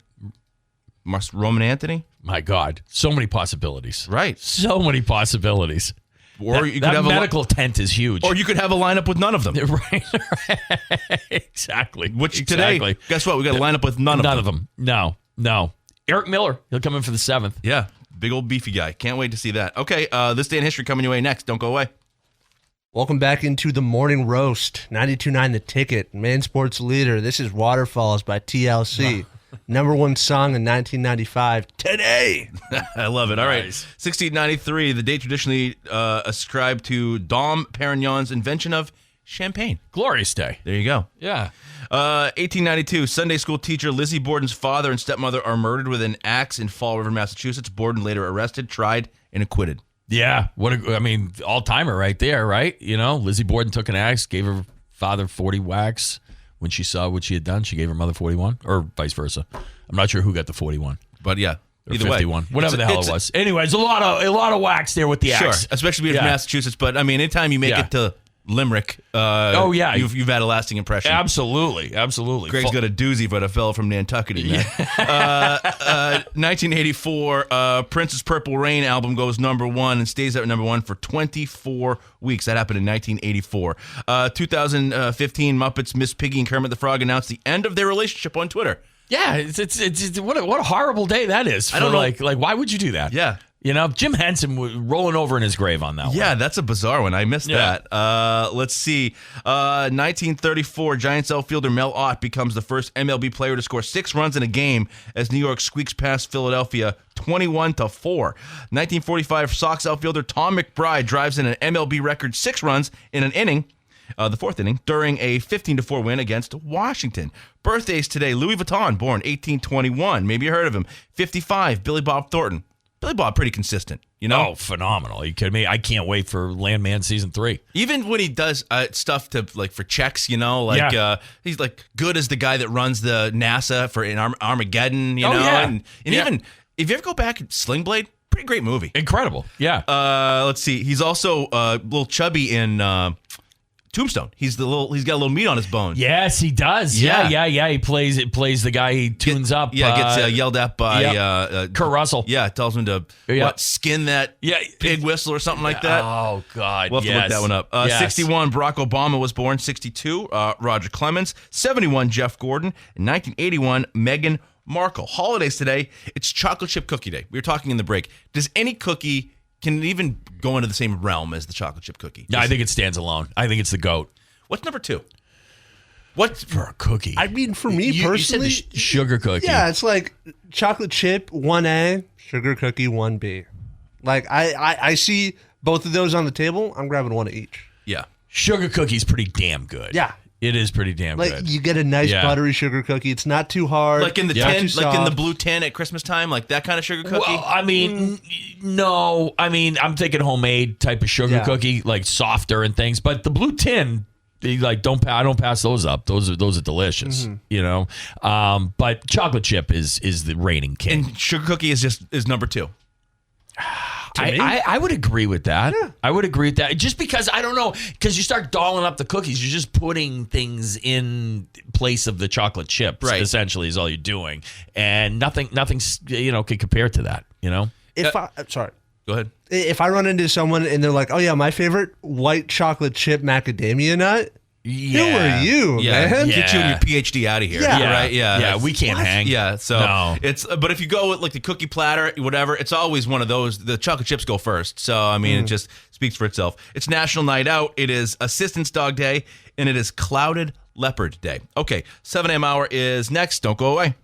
Roman Anthony. My God, so many possibilities. Right. So many possibilities. Or you could have medical tent is huge. Or you could have a lineup with none of them. Right. Exactly. Today, guess what? We got a lineup with none of them. No. Eric Miller, he'll come in for the 7th. Yeah. Big old beefy guy. Can't wait to see that. Okay, This Day in History coming your way next. Don't go away. Welcome back into the morning roast. 92.9 The Ticket, Maine Sports Leader. This is Waterfalls by TLC. Number 1 song in 1995. Today. I love it. All right. 1693, the date traditionally ascribed to Dom Perignon's invention of champagne. Glorious day. There you go. Yeah. 1892, Sunday school teacher Lizzie Borden's father and stepmother are murdered with an axe in Fall River, Massachusetts. Borden later arrested, tried, and acquitted. Yeah. All-timer right there, right? Lizzie Borden took an axe, gave her father 40 whacks. When she saw what she had done, she gave her mother 41, or vice versa. I'm not sure who got the 41. But yeah, or either 51. Whatever the hell it was. Anyways, a lot of whacks there with the axe. Sure, especially being from Massachusetts. But, anytime you make it to Limerick, you've had a lasting impression. Absolutely. Greg's got a doozy, but a fellow from Nantucket, man. 1984, Prince's Purple Rain album goes number 1 and stays at number 1 for 24 weeks. That happened in 1984. 2015, Muppets Miss Piggy and Kermit the Frog announced the end of their relationship on Twitter. Yeah, it's what a horrible day that is. I don't know. Like why would you do that? Yeah. You know, Jim Henson was rolling over in his grave on that one. Yeah, that's a bizarre one. I missed that. Let's see. 1934, Giants outfielder Mel Ott becomes the first MLB player to score 6 runs in a game as New York squeaks past Philadelphia 21-4. 1945, Sox outfielder Tom McBride drives in an MLB record 6 runs in an inning, the 4th inning, during a 15-4 win against Washington. Birthdays today, Louis Vuitton, born 1821. Maybe you heard of him. 55, Billy Bob Thornton. Billy Bob, pretty consistent, you know? Oh, phenomenal. Are you kidding me? I can't wait for Landman season 3. Even when he does stuff to like for checks, you know, like he's like good as the guy that runs the NASA for in Armageddon, you know? Yeah. And even if you ever go back at Sling Blade, pretty great movie. Incredible. Yeah. Let's see. He's also a little chubby in Tombstone. He's got a little meat on his bone. Yes, he does. Yeah. He plays the guy he tunes up. Yeah, gets yelled at by Kurt Russell. Yeah, tells him to skin that pig whistle or something like that. Oh, God. We'll have to look that one up. 61, Barack Obama was born. 62, Roger Clemens. 71, Jeff Gordon. And 1981, Meghan Markle. Holidays today, it's chocolate chip cookie day. We were talking in the break. Does any cookie... Can it even go into the same realm as the chocolate chip cookie? No, I think it stands alone. I think it's the GOAT. What's number 2? What's for a cookie? I mean, for me personally, you said the sugar cookie. Yeah, it's like chocolate chip 1A, sugar cookie 1B. Like I see both of those on the table. I'm grabbing one of each. Yeah, sugar cookie's pretty damn good. Yeah. It is pretty damn good. Like you get a nice buttery sugar cookie. It's not too hard. Like in the tin, like in the blue tin at Christmas time, like that kind of sugar cookie. Well, I mean, no. I mean, I'm thinking homemade type of sugar cookie, like softer and things. But the blue tin, I don't pass those up. Those are delicious. You know. But chocolate chip is the reigning king. And sugar cookie is number 2. I would agree with that. Yeah. I would agree with that. Just because, I don't know, because you start dolling up the cookies, you're just putting things in place of the chocolate chips, essentially, is all you're doing. And nothing, can compare to that, you know? Sorry. Go ahead. If I run into someone and they're like, oh, yeah, my favorite white chocolate chip macadamia nut. Yeah. Who are you, man? Get you and your PhD out of here. Yeah. Right? Yeah, we can't hang. Yeah, so no. But if you go with like the cookie platter, whatever, it's always one of those. The chocolate chips go first. So, I mean, it just speaks for itself. It's National Night Out. It is Assistance Dog Day, and it is Clouded Leopard Day. Okay, 7 a.m. hour is next. Don't go away.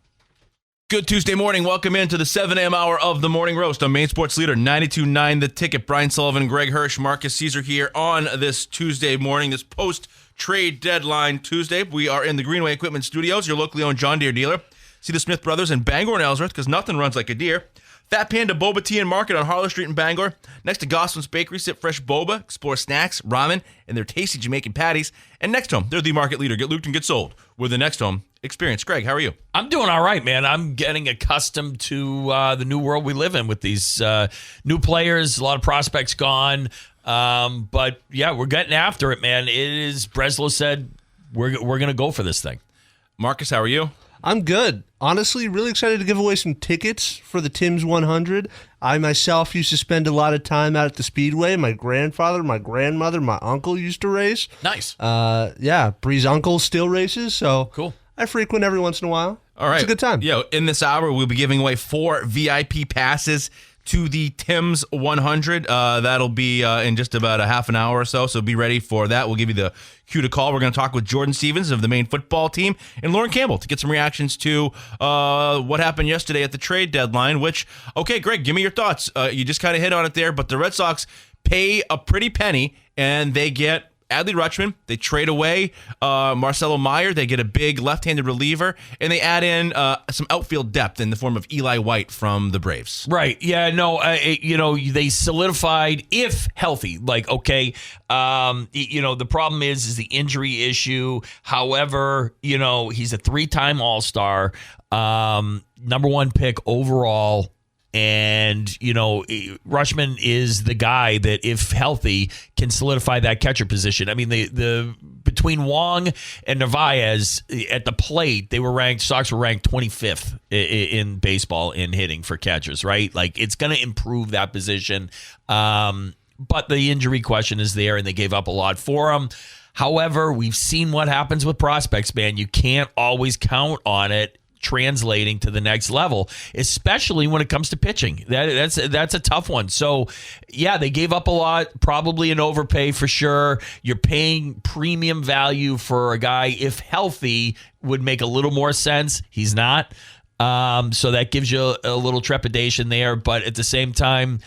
Good Tuesday morning. Welcome into the 7 a.m. hour of the Morning Roast on Maine Sports Leader 92.9 The Ticket. Brian Sullivan, Greg Hirsch, Marqus Cesar here on this Tuesday morning, this post-trade deadline Tuesday. We are in the Greenway Equipment Studios, your locally owned John Deere dealer. See the Smith Brothers in Bangor and Ellsworth, because nothing runs like a deer. Fat Panda Boba Tea and Market on Harlow Street in Bangor. Next to Goslin's Bakery, sit fresh boba, explore snacks, ramen, and their tasty Jamaican patties. And Next Home, they're the market leader. Get looped and get sold with the Next Home experience. Greg, how are you? I'm doing all right, man. I'm getting accustomed to the new world we live in with these new players, a lot of prospects gone. But yeah, we're getting after it, man. It is, Breslow said, we're going to go for this thing. Marcus, how are you? I'm good. Honestly, really excited to give away some tickets for the Tim's 100. I myself used to spend a lot of time out at the Speedway. My grandfather, my grandmother, my uncle used to race. Nice. Bree's uncle still races, so cool. I frequent every once in a while. All right. It's a good time. Yeah, in this hour, we'll be giving away 4 VIP passes to the Tim's 100. That'll be in just about a half an hour or so be ready for that. We'll give you the cue to call. We're going to talk with Jordan Stevens of the Maine football team and Lauren Campbell to get some reactions to what happened yesterday at the trade deadline, which, okay, Greg, give me your thoughts. You just kind of hit on it there, but the Red Sox pay a pretty penny, and they get Adley Rutschman. They trade away Marcelo Meyer. They get a big left-handed reliever, and they add in some outfield depth in the form of Eli White from the Braves. Right. Yeah. No. They solidified, if healthy. Like, okay. The problem is the injury issue. However, he's a 3-time All-Star, number 1 pick overall. And, Rutschman is the guy that, if healthy, can solidify that catcher position. I mean, the between Wong and Narvaez at the plate, Sox were ranked 25th in baseball in hitting for catchers, right? Like, it's going to improve that position. But the injury question is there, and they gave up a lot for him. However, we've seen what happens with prospects, man. You can't always count on it. translating to the next level, especially when it comes to pitching. That's a tough one. So, yeah, they gave up a lot, probably an overpay for sure. You're paying premium value for a guy, if healthy, would make a little more sense. He's not. So that gives you a little trepidation there. But at the same time,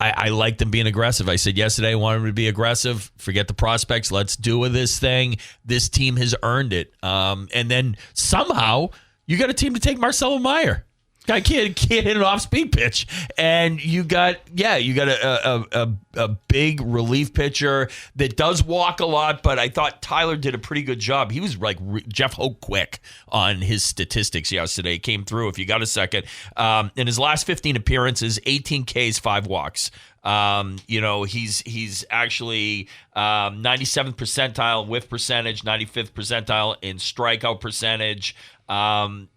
I like them being aggressive. I said yesterday I wanted them to be aggressive. Forget the prospects. Let's do this thing. This team has earned it. And then somehow you got a team to take Marcelo Meyer. Guy can't hit an off-speed pitch. And you got a big relief pitcher that does walk a lot, but I thought Tyler did a pretty good job. He was like Jeff Hoak quick on his statistics yesterday. Came through, if you got a second. In his last 15 appearances, 18 Ks, 5 walks. He's actually 97th percentile whiff percentage, 95th percentile in strikeout percentage.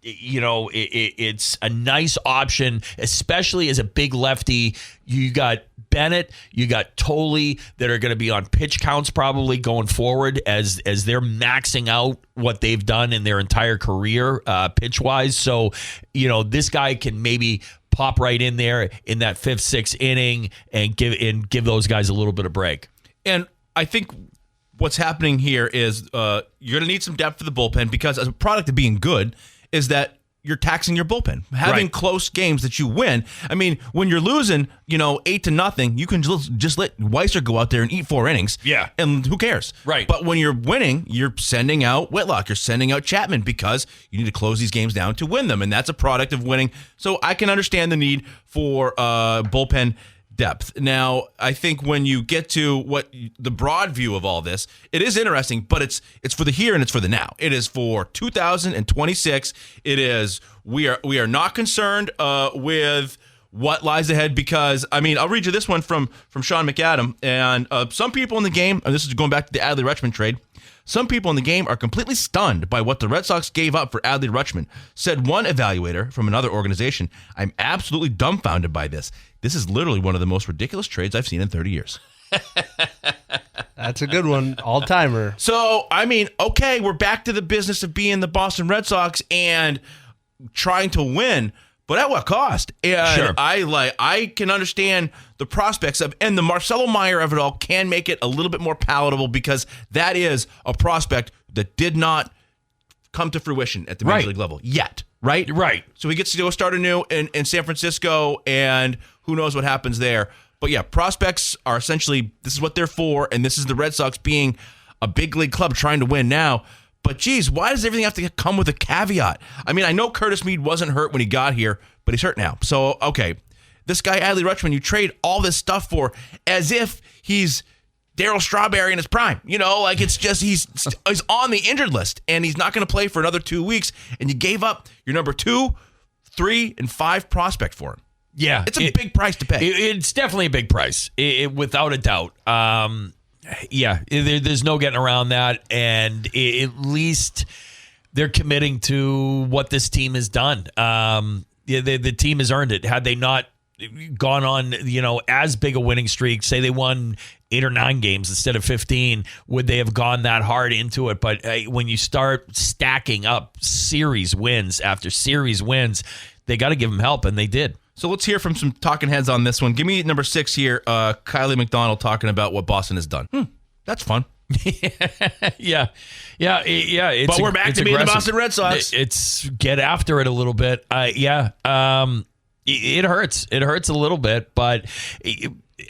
It's a nice option, especially as a big lefty. You got Bennett, you got Tolley that are going to be on pitch counts probably going forward as they're maxing out what they've done in their entire career pitch wise. So, this guy can maybe pop right in there in that 5th, 6th inning and give those guys a little bit of break. And I think what's happening here is you're going to need some depth for the bullpen, because as a product of being good is that you're taxing your bullpen. Having close games that you win. I mean, when you're losing, 8-0, you can just let Weiser go out there and eat 4 innings. Yeah. And who cares? Right. But when you're winning, you're sending out Whitlock. You're sending out Chapman, because you need to close these games down to win them. And that's a product of winning. So I can understand the need for bullpen depth. Now, I think when you get to what the broad view of all this, it is interesting, but it's for the here and it's for the now. It is for 2026. It is we are not concerned with what lies ahead, because I'll read you this one from Sean McAdam, and some people in the game, and this is going back to the Adley Rutschman trade. Some people in the game are completely stunned by what the Red Sox gave up for Adley Rutschman, said one evaluator from another organization. I'm absolutely dumbfounded by this. This is literally one of the most ridiculous trades I've seen in 30 years. That's a good one. All-timer. So, okay, we're back to the business of being the Boston Red Sox and trying to win, but at what cost? And sure. I can understand the prospects of, and the Marcelo Meyer of it all can make it a little bit more palatable, because that is a prospect that did not come to fruition at the major league level yet, right? Right. So he gets to go start anew in San Francisco, and who knows what happens there. But yeah, prospects are essentially, this is what they're for, and this is the Red Sox being a big league club trying to win now. But geez, why does everything have to come with a caveat? I know Curtis Mead wasn't hurt when he got here, but he's hurt now. So, okay, this guy, Adley Rutschman, you trade all this stuff for as if he's Darryl Strawberry in his prime. It's just he's on the injured list, and he's not going to play for another 2 weeks, and you gave up your number 2, 3, and 5 prospect for him. Yeah. It's a big price to pay. It's definitely a big price, without a doubt. There's no getting around that, and at least they're committing to what this team has done. The team has earned it. Had they not gone on, as big a winning streak, say they won 8 or 9 games instead of 15, would they have gone that hard into it? But when you start stacking up series wins after series wins, they got to give them help, and they did. So let's hear from some talking heads on this one. Give me number 6 here, Kylie McDonald talking about what Boston has done. That's fun. Yeah. But we're back to being the Boston Red Sox. It's get after it a little bit. It hurts. It hurts a little bit, but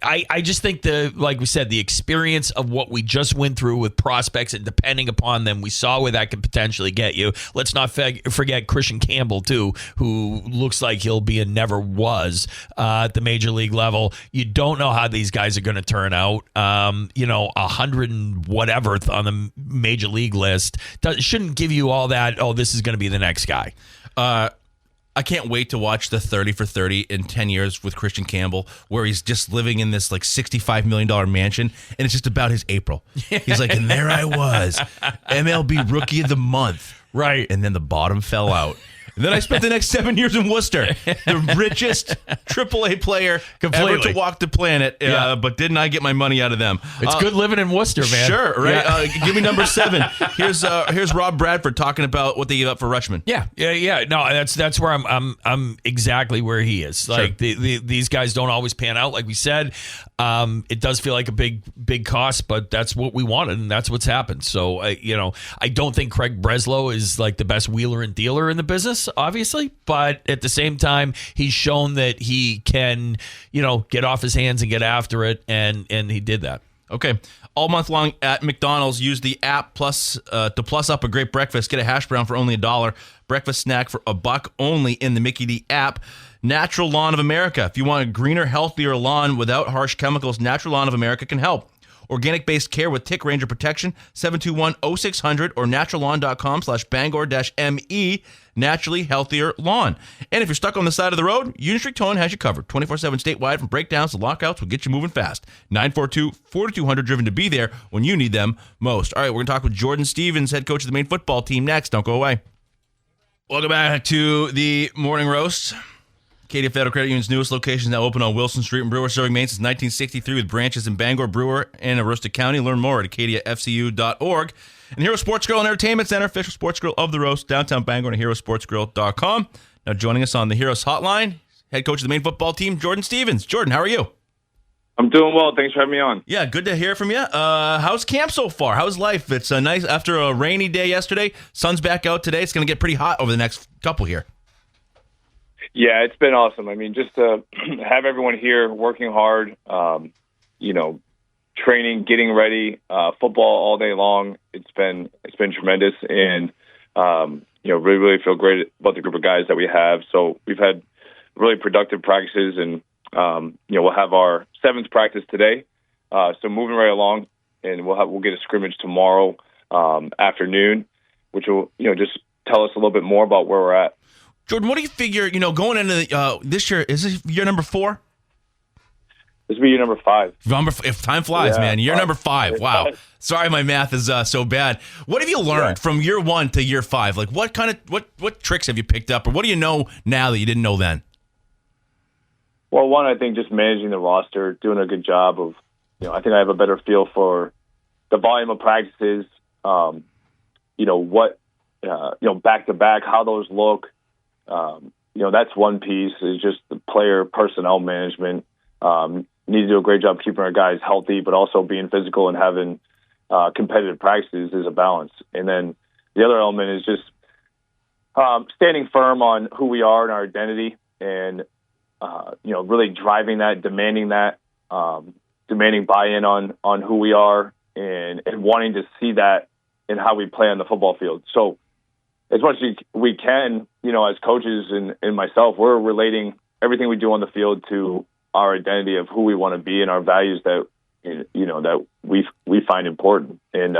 I just think like we said, the experience of what we just went through with prospects and depending upon them, we saw where that could potentially get you. Let's not forget Christian Campbell too, who looks like he'll be and never was at the major league level. You don't know how these guys are going to turn out. 100 and whatever on the major league list shouldn't give you all that. Oh, this is going to be the next guy. I can't wait to watch the 30 for 30 in 10 years with Christian Campbell, where he's just living in this like $65 million mansion, and it's just about his April. He's like, and there I was, MLB Rookie of the Month. Right. And then the bottom fell out. And then I spent the next 7 years in Worcester, the richest AAA player ever to walk the planet. But didn't I get my money out of them? It's good living in Worcester, man. Sure, right? Give me number 7. Here's Rob Bradford talking about what they gave up for Rutschman. Yeah. No, that's where I'm exactly where he is. Like these guys don't always pan out, like we said. It does feel like a big cost, but that's what we wanted, and that's what's happened. So I don't think Craig Breslow is like the best wheeler and dealer in the business, obviously, but at the same time, he's shown that he can, get off his hands and get after it, and he did that. Okay. All month long at McDonald's, use the app to plus up a great breakfast. Get a hash brown for only $1. Breakfast snack for $1 only in the Mickey D app. Natural Lawn of America. If you want a greener, healthier lawn without harsh chemicals, Natural Lawn of America can help. Organic-based care with Tick Ranger protection, 721-0600 or naturallawns.com/Bangor-ME, naturally healthier lawn. And if you're stuck on the side of the road, Union Street Towing has you covered. 24/7 statewide, from breakdowns to lockouts, will get you moving fast. 942-4200, driven to be there when you need them most. All right, we're going to talk with Jordan Stevens, head coach of the Maine football team, next. Don't go away. Welcome back to the Morning Roast. Acadia Federal Credit Union's newest location is now open on Wilson Street in Brewer, serving Maine since 1963 with branches in Bangor, Brewer, and Aroostook County. Learn more at acadiafcu.org. And Hero Sports Grill and Entertainment Center, official sports grill of the Roast, downtown Bangor, and herosportsgrill.com. Now joining us on the Heroes Hotline, head coach of the Maine football team, Jordan Stevens. Jordan, how are you? I'm doing well. Thanks for having me on. Yeah, good to hear from you. How's camp so far? How's life? It's nice after a rainy day yesterday. Sun's back out today. It's going to get pretty hot over the next couple here. Yeah, it's been awesome. I mean, just to have everyone here working hard, training, getting ready, football all day long. It's been tremendous, and really feel great about the group of guys that we have. So we've had really productive practices, and we'll have our 7th practice today. So moving right along, and we'll get a scrimmage tomorrow afternoon, which will just tell us a little bit more about where we're at. Jordan, what do you figure, going into this year, is this year number 4? This will be year number 5. If time flies, man. Year number 5. Wow. Sorry, my math is so bad. What have you learned from year 1 to year 5? Like, what tricks have you picked up, or what do you know now that you didn't know then? Well, one, I think just managing the roster, doing a good job of, I think I have a better feel for the volume of practices, back to back, how those look. That's one piece, is just the player personnel management. Need to do a great job keeping our guys healthy, but also being physical and having competitive practices is a balance. And then the other element is just standing firm on who we are and our identity, and really driving that, demanding buy-in on who we are, and wanting to see that in how we play on the football field. So as much as we can, as coaches and myself, we're relating everything we do on the field to our identity of who we want to be and our values that we find important. And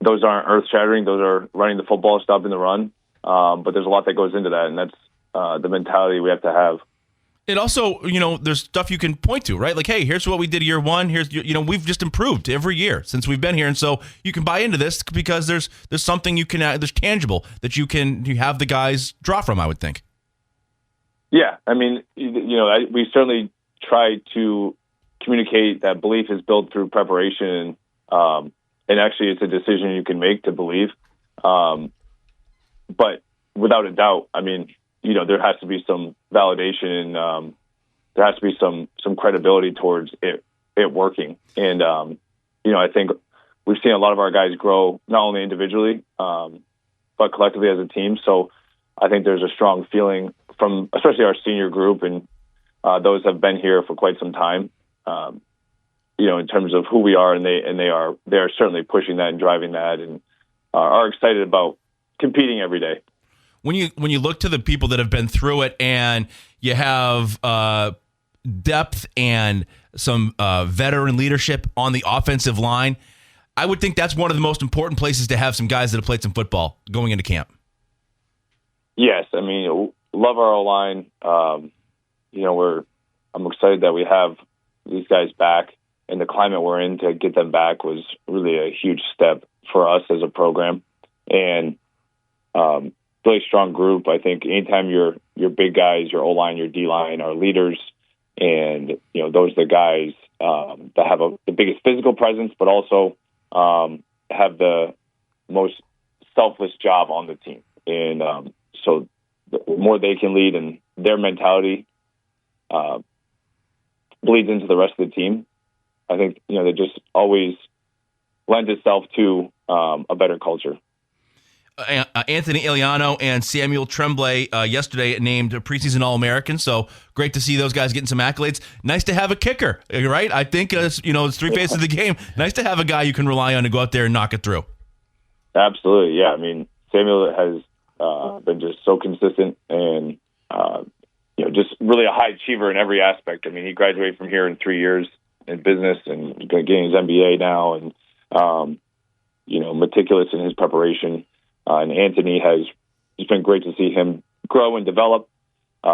those aren't earth-shattering. Those are running the football, stopping the run. But there's a lot that goes into that, and that's the mentality we have to have. It also, there's stuff you can point to, right? Like, hey, here's what we did year 1. Here's, we've just improved every year since we've been here. And so you can buy into this because there's something there's tangible that you have the guys draw from, I would think. Yeah. I mean, we certainly try to communicate that belief is built through preparation. And actually it's a decision you can make to believe. But without a doubt, I mean, there has to be some validation, and there has to be some credibility towards it working. And, I think we've seen a lot of our guys grow, not only individually, but collectively as a team. So I think there's a strong feeling from especially our senior group, and those have been here for quite some time, in terms of who we are, and they are certainly pushing that and driving that, and are excited about competing every day. When you look to the people that have been through it, and you have depth and some veteran leadership on the offensive line, I would think that's one of the most important places to have some guys that have played some football going into camp. Yes, I mean, love our O-line. I'm excited that we have these guys back, and the climate we're in to get them back was really a huge step for us as a program. And really strong group. I think anytime your big guys, your O-line, your D-line are leaders, and those are the guys that have the biggest physical presence, but also have the most selfless job on the team. And so the more they can lead, and their mentality bleeds into the rest of the team, I think they just always lends itself to a better culture. Anthony Iliano and Samuel Tremblay yesterday named preseason All-American, so great to see those guys getting some accolades. Nice to have a kicker, right? I think it's three faces of the game. Nice to have a guy you can rely on to go out there and knock it through. Absolutely, yeah. I mean, Samuel has been just so consistent and just really a high achiever in every aspect. I mean, he graduated from here in 3 years in business and getting his MBA now, and meticulous in his preparation. And Anthony it's been great to see him grow and develop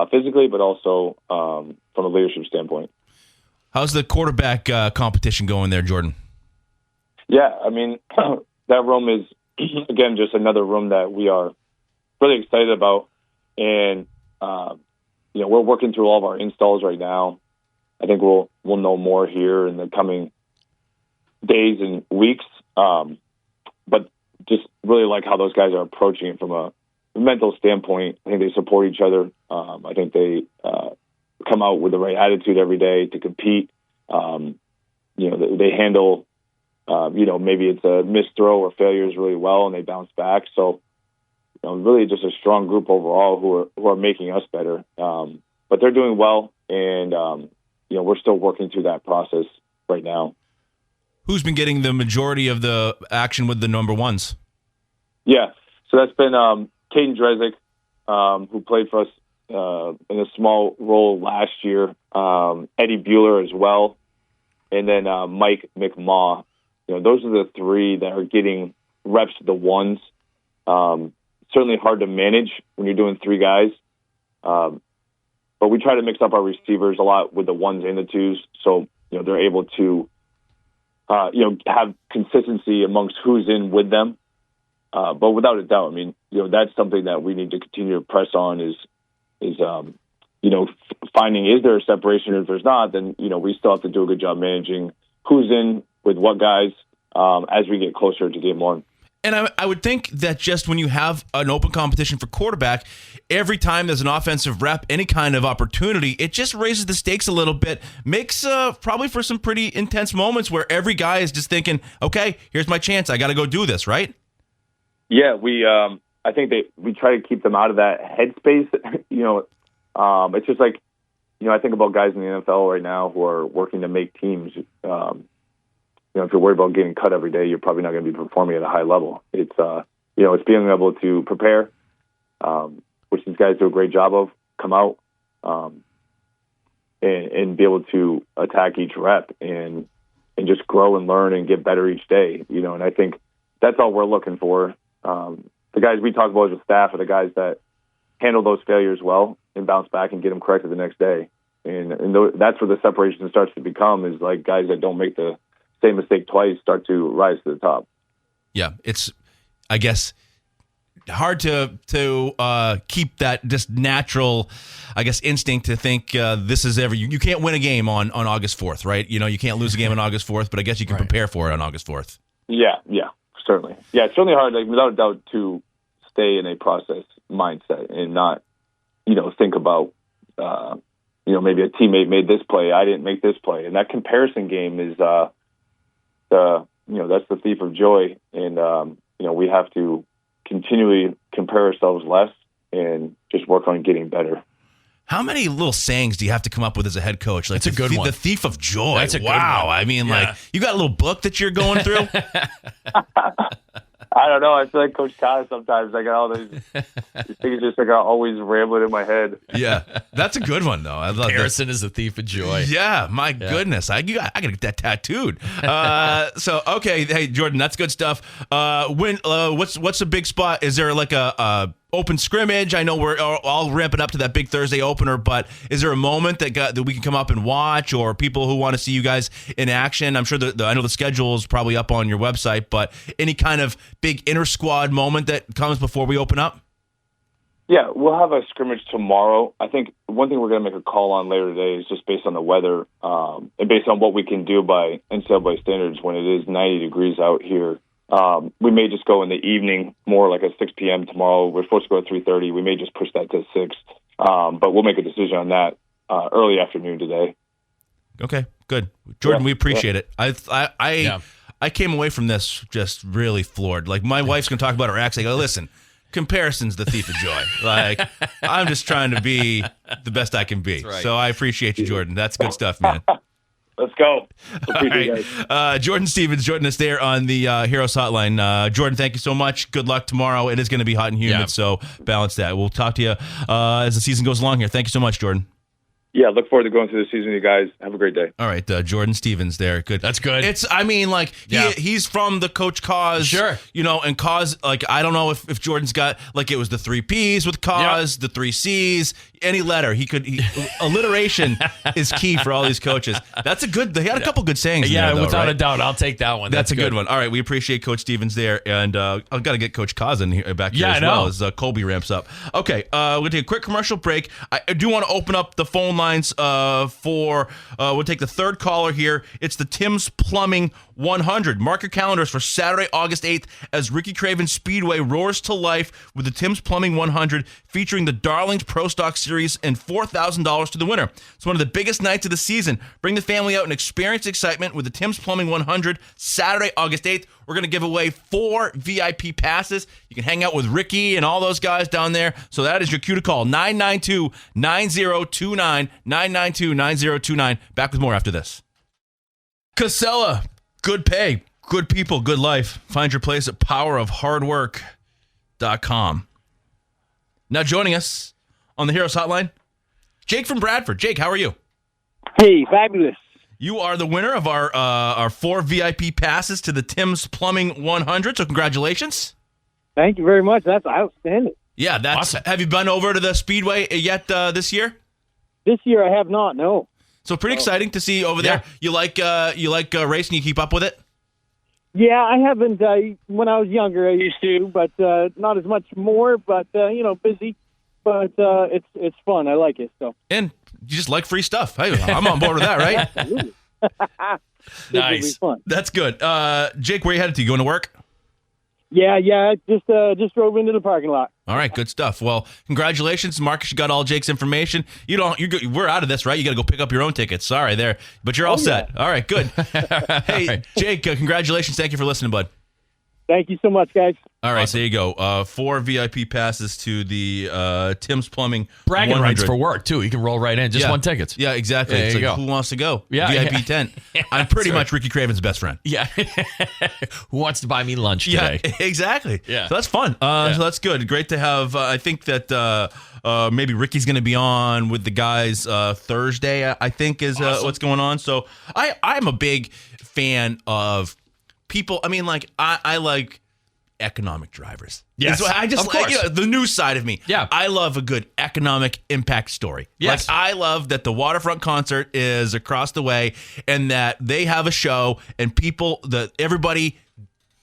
physically, but also from a leadership standpoint. How's the quarterback competition going there, Jordan? Yeah, I mean, that room is, again, just another room that we are really excited about. And, we're working through all of our installs right now. I think we'll know more here in the coming days and weeks. But just really like how those guys are approaching it from a mental standpoint. I think they support each other. I think they come out with the right attitude every day to compete. They handle, maybe it's a missed throw or failures really well, and they bounce back. So, really just a strong group overall who are making us better. But they're doing well, and we're still working through that process right now. Who's been getting the majority of the action with the number ones? Yeah, so that's been Caden Drezik, who played for us in a small role last year, Eddie Bueller as well, and then Mike McMaw. Those are the three that are getting reps to the ones. Certainly hard to manage when you're doing three guys, but we try to mix up our receivers a lot with the ones and the twos, so they're able to have consistency amongst who's in with them. But without a doubt, I mean, that's something that we need to continue to press on is finding, is there a separation? If there's not, then, we still have to do a good job managing who's in with what guys as we get closer to game one. And I would think that just when you have an open competition for quarterback, every time there's an offensive rep, any kind of opportunity, it just raises the stakes a little bit, makes probably for some pretty intense moments where every guy is just thinking, okay, here's my chance. I got to go do this, right? Yeah, I think we try to keep them out of that headspace. It's just like, I think about guys in the NFL right now who are working to make teams. If you're worried about getting cut every day, you're probably not going to be performing at a high level. It's it's being able to prepare, which these guys do a great job of, come out, and be able to attack each rep and just grow and learn and get better each day. And I think that's all we're looking for. The guys we talk about as a staff are the guys that handle those failures well and bounce back and get them corrected the next day. And that's where the separation starts to become, is like guys that don't make the same mistake twice start to rise to the top. Yeah, it's, I guess, hard to keep that just natural, I guess, instinct to think this is you can't win a game on August 4th, right? You can't lose a game on August 4th, but I guess you can prepare for it on August 4th. Yeah, certainly. Yeah, it's certainly hard, without a doubt, to stay in a process mindset and not, think about, maybe a teammate made this play, I didn't make this play. And that comparison game is, that's the thief of joy. And, we have to continually compare ourselves less and just work on getting better. How many little sayings do you have to come up with as a head coach? Like, that's a good one. The thief of joy. That's a good one. I mean, you got a little book that you're going through? I don't know. I feel like Coach Todd sometimes. I got all these things just like always rambling in my head. Yeah, that's a good one though. I love Harrison is the thief of joy. Yeah, my goodness, I gotta get that tattooed. So okay, hey Jordan, that's good stuff. What's a big spot? Is there like a open scrimmage? I know we're all ramping up to that big Thursday opener, but is there a moment that we can come up and watch, or people who want to see you guys in action? I'm sure I know the schedule is probably up on your website, but any kind of big inter-squad moment that comes before we open up? Yeah, we'll have a scrimmage tomorrow. I think one thing we're going to make a call on later today is just based on the weather and based on what we can do by NCAA standards when it is 90 degrees out here. We may just go in the evening, more like at 6 p.m. tomorrow. We're supposed to go at 3:30. We may just push that to 6, but we'll make a decision on that early afternoon today. Okay, good. Jordan, we appreciate it. I came away from this just really floored. Like, my wife's going to talk about her ex. I go, listen, comparison's the thief of joy. Like, I'm just trying to be the best I can be. Right. So I appreciate you, Jordan. That's good stuff, man. Let's go. All right. Jordan Stevens joining us there on the Heroes Hotline. Jordan, thank you so much. Good luck tomorrow. It is going to be hot and humid, so balance that. We'll talk to you as the season goes along here. Thank you so much, Jordan. Yeah, look forward to going through the season, you guys. Have a great day. All right, Jordan Stevens there. Good. That's good. He's from the Coach Cause. Sure. And Cause, like, I don't know if Jordan's got, like, it was the 3 Ps with Cause, the 3 Cs, any letter. Alliteration is key for all these coaches. That's they had a couple good sayings in there, though, without right? a doubt. I'll take that one. That's a good one. All right, we appreciate Coach Stevens there, and I've got to get Coach Cause in here back here as well as Colby ramps up. Okay, we're going to take a quick commercial break. I do want to open up the phone lines we'll take the third caller here. It's the Tim's Plumbing 100. Mark your calendars for Saturday, August 8th as Ricky Craven Speedway roars to life with the Tim's Plumbing 100 featuring the Darlings Pro Stock Series and $4,000 to the winner. It's one of the biggest nights of the season. Bring the family out and experience excitement with the Tim's Plumbing 100 Saturday, August 8th. We're going to give away 4 VIP passes. You can hang out with Ricky and all those guys down there. So that is your cue to call, 992-9029, 992-9029. Back with more after this. Casella, good pay, good people, good life. Find your place at powerofhardwork.com. Now joining us on the Heroes Hotline, Jake from Bradford. Jake, how are you? Hey, fabulous. You are the winner of our 4 VIP passes to the Tim's Plumbing 100, so congratulations. Thank you very much. That's outstanding. Yeah, that's awesome. Have you been over to the Speedway yet this year? This year I have not, no. So pretty exciting to see over there. You like racing? You keep up with it? Yeah, I haven't. When I was younger, I used to, but not as much more. But busy. But it's fun. I like it. So. And you just like free stuff. Hey, I'm on board with that, right? Absolutely. Nice. Fun. That's good. Jake, where are you headed to? You going to work? Yeah. Just drove into the parking lot. All right, good stuff. Well, congratulations, Marcus. You got all Jake's information. We're out of this, right? You got to go pick up your own tickets. Sorry, but you're all set. All right, good. Hey, Jake, congratulations. Thank you for listening, bud. Thank you so much, guys. All right, awesome. There you go. 4 VIP passes to the Tim's Plumbing bragging 100. rights for work too. You can roll right in. Just 1 tickets. Yeah, exactly. There it's you like, go. Who wants to go? Yeah, VIP tent. I'm pretty much Ricky Craven's best friend. Yeah. Who wants to buy me lunch today? Yeah, exactly. Yeah. So that's fun. So that's good. Great to have. I think that maybe Ricky's going to be on with the guys Thursday. I think is awesome. What's going on. So I'm a big fan of people. I mean, like I like economic drivers. Yes, I just of course. Like, the news side of me. Yeah, I love a good economic impact story. Yes, like I love that the Waterfront concert is across the way, and that they have a show, and everybody.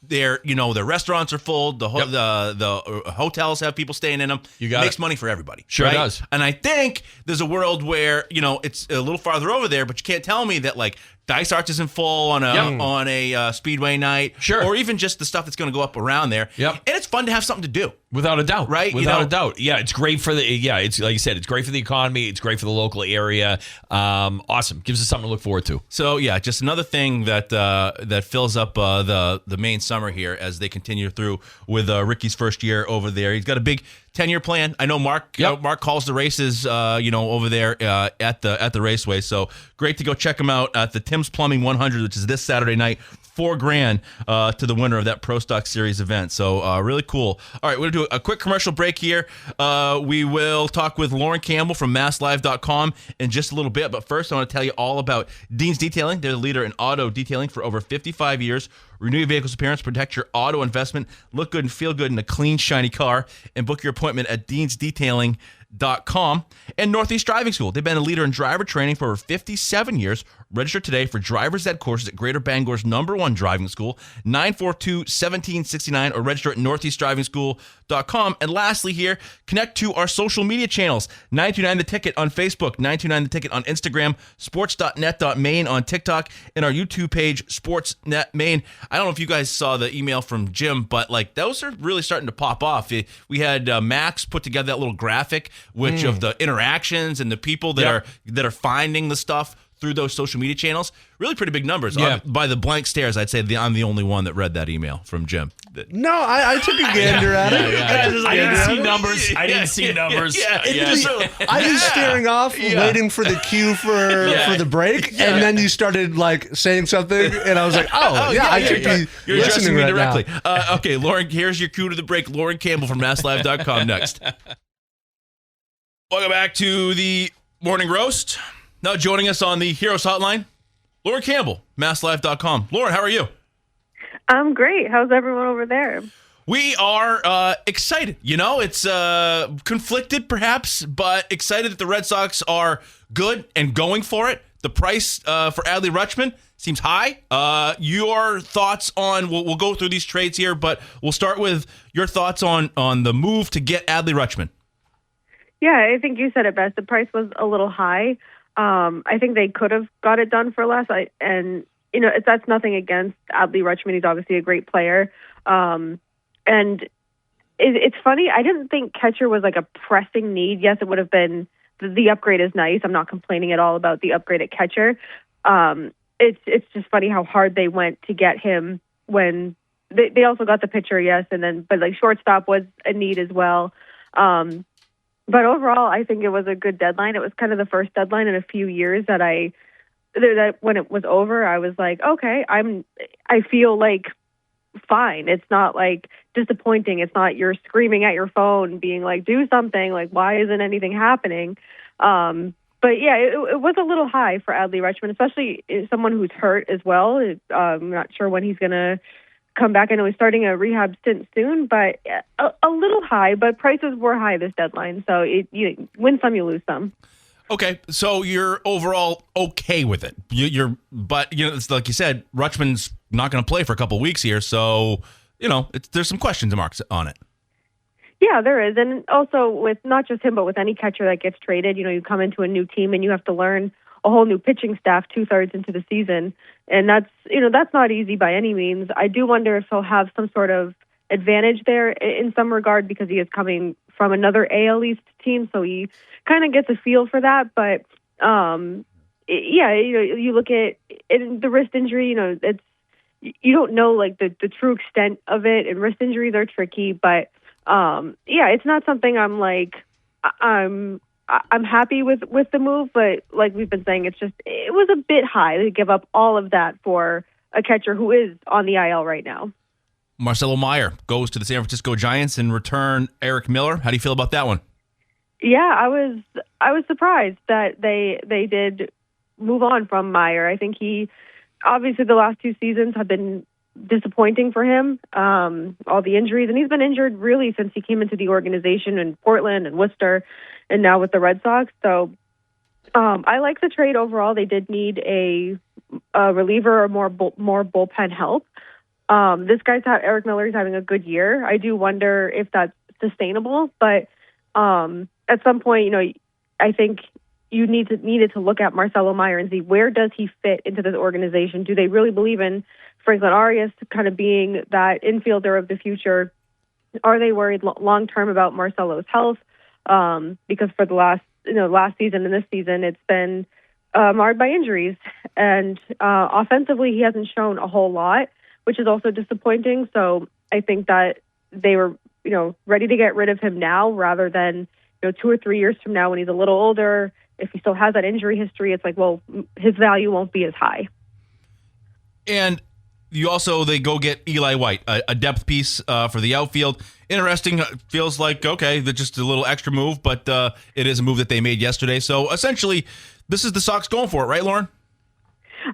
Their restaurants are full. The hotels have people staying in them. It makes money for everybody. Sure right? does. And I think there's a world where it's a little farther over there, but you can't tell me that like Dice Arts isn't full on a Speedway night, sure, or even just the stuff that's going to go up around there. Yep. And it's fun to have something to do. Without a doubt, right? Without a doubt, yeah. It's great for it's like you said, it's great for the economy. It's great for the local area. Awesome, gives us something to look forward to. So yeah, just another thing that fills up the Maine summer here as they continue through with Ricky's first year over there. He's got a big 10-year plan. I know Mark. Mark calls the races, over there at the raceway. So great to go check him out at the Tim's Plumbing 100, which is this Saturday night. $4,000 to the winner of that Pro Stock Series event. So really cool. All right, we're going to do a quick commercial break here. We will talk with Lauren Campbell from MassLive.com in just a little bit. But first, I want to tell you all about Dean's Detailing. They're the leader in auto detailing for over 55 years. Renew your vehicle's appearance, protect your auto investment, look good and feel good in a clean, shiny car, and book your appointment at deansdetailing.com. Mass.com, and Northeast Driving School. They've been a leader in driver training for over 57 years. Register today for driver's ed courses at Greater Bangor's #1 driving school, 942-1769, or register at northeastdrivingschool.com. And lastly here, connect to our social media channels, 929 The Ticket on Facebook, 929 The Ticket on Instagram, sports.net.maine on TikTok, and our YouTube page, Sportsnet Maine. I don't know if you guys saw the email from Jim, but like those are really starting to pop off. We had Max put together that little graphic, which of the interactions and the people that are finding the stuff through those social media channels. Really pretty big numbers. Yeah. By the blank stares, I'd say I'm the only one that read that email from Jim. No, I took a gander at it. I didn't see numbers. I didn't see numbers. I was staring off, waiting for the cue for the break, and then you started like saying something, and I was like, I should be You're listening addressing me right directly. now. Okay, Lauren, here's your cue to the break. Lauren Campbell from MassLive.com next. Welcome back to the Morning Roast. Now joining us on the Heroes Hotline, Lauren Campbell, MassLive.com. Lauren, how are you? I'm great. How's everyone over there? We are excited. You know, it's conflicted perhaps, but excited that the Red Sox are good and going for it. The price for Adley Rutschman seems high. Your thoughts on, we'll go through these trades here, but we'll start with your thoughts on the move to get Adley Rutschman. Yeah, I think you said it best. The price was a little high. I think they could have got it done for less. That's nothing against Adley Rutschman. He's obviously a great player. And it's funny. I didn't think catcher was like a pressing need. Yes, it would have been. The upgrade is nice. I'm not complaining at all about the upgrade at catcher. It's just funny how hard they went to get him when they also got the pitcher. Yes, but like shortstop was a need as well. But overall, I think it was a good deadline. It was kind of the first deadline in a few years that when it was over, I was like, okay, I feel like fine. It's not like disappointing. It's not you're screaming at your phone being like, do something, like why isn't anything happening? But yeah, it was a little high for Adley Rutschman, especially someone who's hurt as well. I'm not sure when he's going to come back. I know he's starting a rehab stint soon, but a little high, but prices were high this deadline. So you win some, you lose some. Okay, so you're overall okay with it. But it's like you said, Rutschman's not going to play for a couple of weeks here, so there's some question marks on it. Yeah, there is, and also with not just him, but with any catcher that gets traded, you come into a new team and you have to learn a whole new pitching staff 2/3 into the season, and that's not easy by any means. I do wonder if he'll have some sort of advantage there in some regard because he is coming from another AL East team, so he kind of gets a feel for that. But you look at the wrist injury. It's you don't know like the true extent of it, and wrist injuries are tricky. But it's not something I'm like I'm happy with the move. But like we've been saying, it was a bit high to give up all of that for a catcher who is on the IL right now. Marcelo Meyer goes to the San Francisco Giants and return Eric Miller. How do you feel about that one? Yeah, I was surprised that they did move on from Meyer. I think he obviously the last 2 seasons have been disappointing for him. All the injuries, and he's been injured really since he came into the organization in Portland and Worcester, and now with the Red Sox. So I like the trade overall. They did need a reliever or more bullpen help. This guy's Eric Miller is having a good year. I do wonder if that's sustainable, but at some point, I think you needed to look at Marcelo Meyer and see where does he fit into this organization. Do they really believe in Franklin Arias kind of being that infielder of the future? Are they worried long term about Marcelo's health? Because for the last season and this season, it's been marred by injuries, and offensively, he hasn't shown a whole lot, which is also disappointing. So I think that they were, ready to get rid of him now rather than, 2 or 3 years from now when he's a little older. If he still has that injury history, it's like, well, his value won't be as high. And they go get Eli White, a depth piece for the outfield. Interesting. Feels like, okay, that's just a little extra move, but it is a move that they made yesterday. So essentially, this is the Sox going for it, right, Lauren?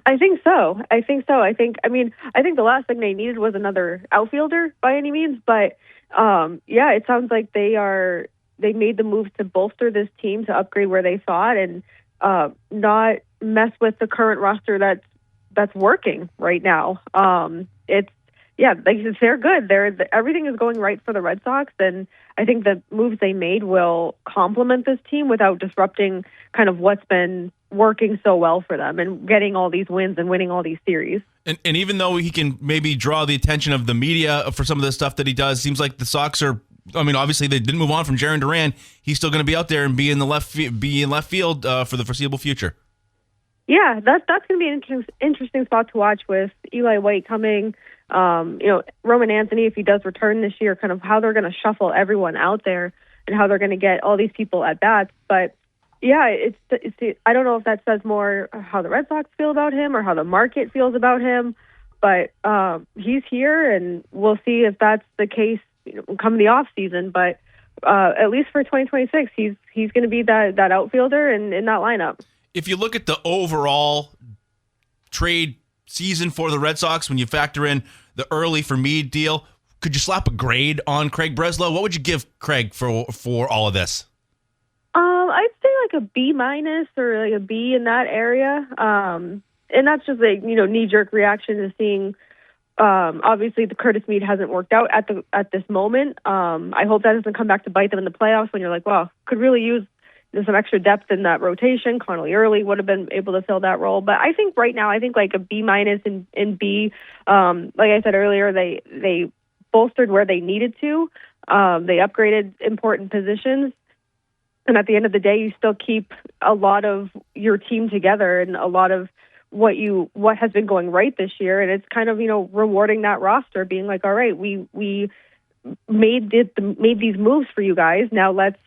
I think so. I think the last thing they needed was another outfielder by any means, but it sounds like they are made the moves to bolster this team, to upgrade where they thought, and not mess with the current roster that's working right now. They're good. Everything is going right for the Red Sox, and I think the moves they made will complement this team without disrupting kind of what's been working so well for them and getting all these wins and winning all these series. And even though he can maybe draw the attention of the media for some of the stuff that he does, seems like the Sox are. I mean, obviously they didn't move on from Jarren Duran. He's still going to be out there and be in left field for the foreseeable future. Yeah, that's going to be an interesting spot to watch with Eli White coming. Roman Anthony, if he does return this year, kind of how they're going to shuffle everyone out there and how they're going to get all these people at bats. But yeah, it's I don't know if that says more how the Red Sox feel about him or how the market feels about him. But he's here, and we'll see if that's the case come the off season. But at least for 2026, he's going to be that outfielder in that lineup. If you look at the overall trade season for the Red Sox, when you factor in the early for Meade deal, could you slap a grade on Craig Breslow? What would you give Craig for all of this? I'd say like a B- or like a B in that area. And that's just a knee-jerk reaction to seeing. Obviously, the Curtis Meade hasn't worked out at this moment. I hope that doesn't come back to bite them in the playoffs when you're like, wow, could really use some extra depth in that rotation. Connolly Early would have been able to fill that role. But I think right now, like a B- in B. Like I said earlier, they bolstered where they needed to. They upgraded important positions. And at the end of the day, you still keep a lot of your team together and a lot of what has been going right this year. And it's kind of, rewarding that roster, being like, all right, we made these moves for you guys. Now let's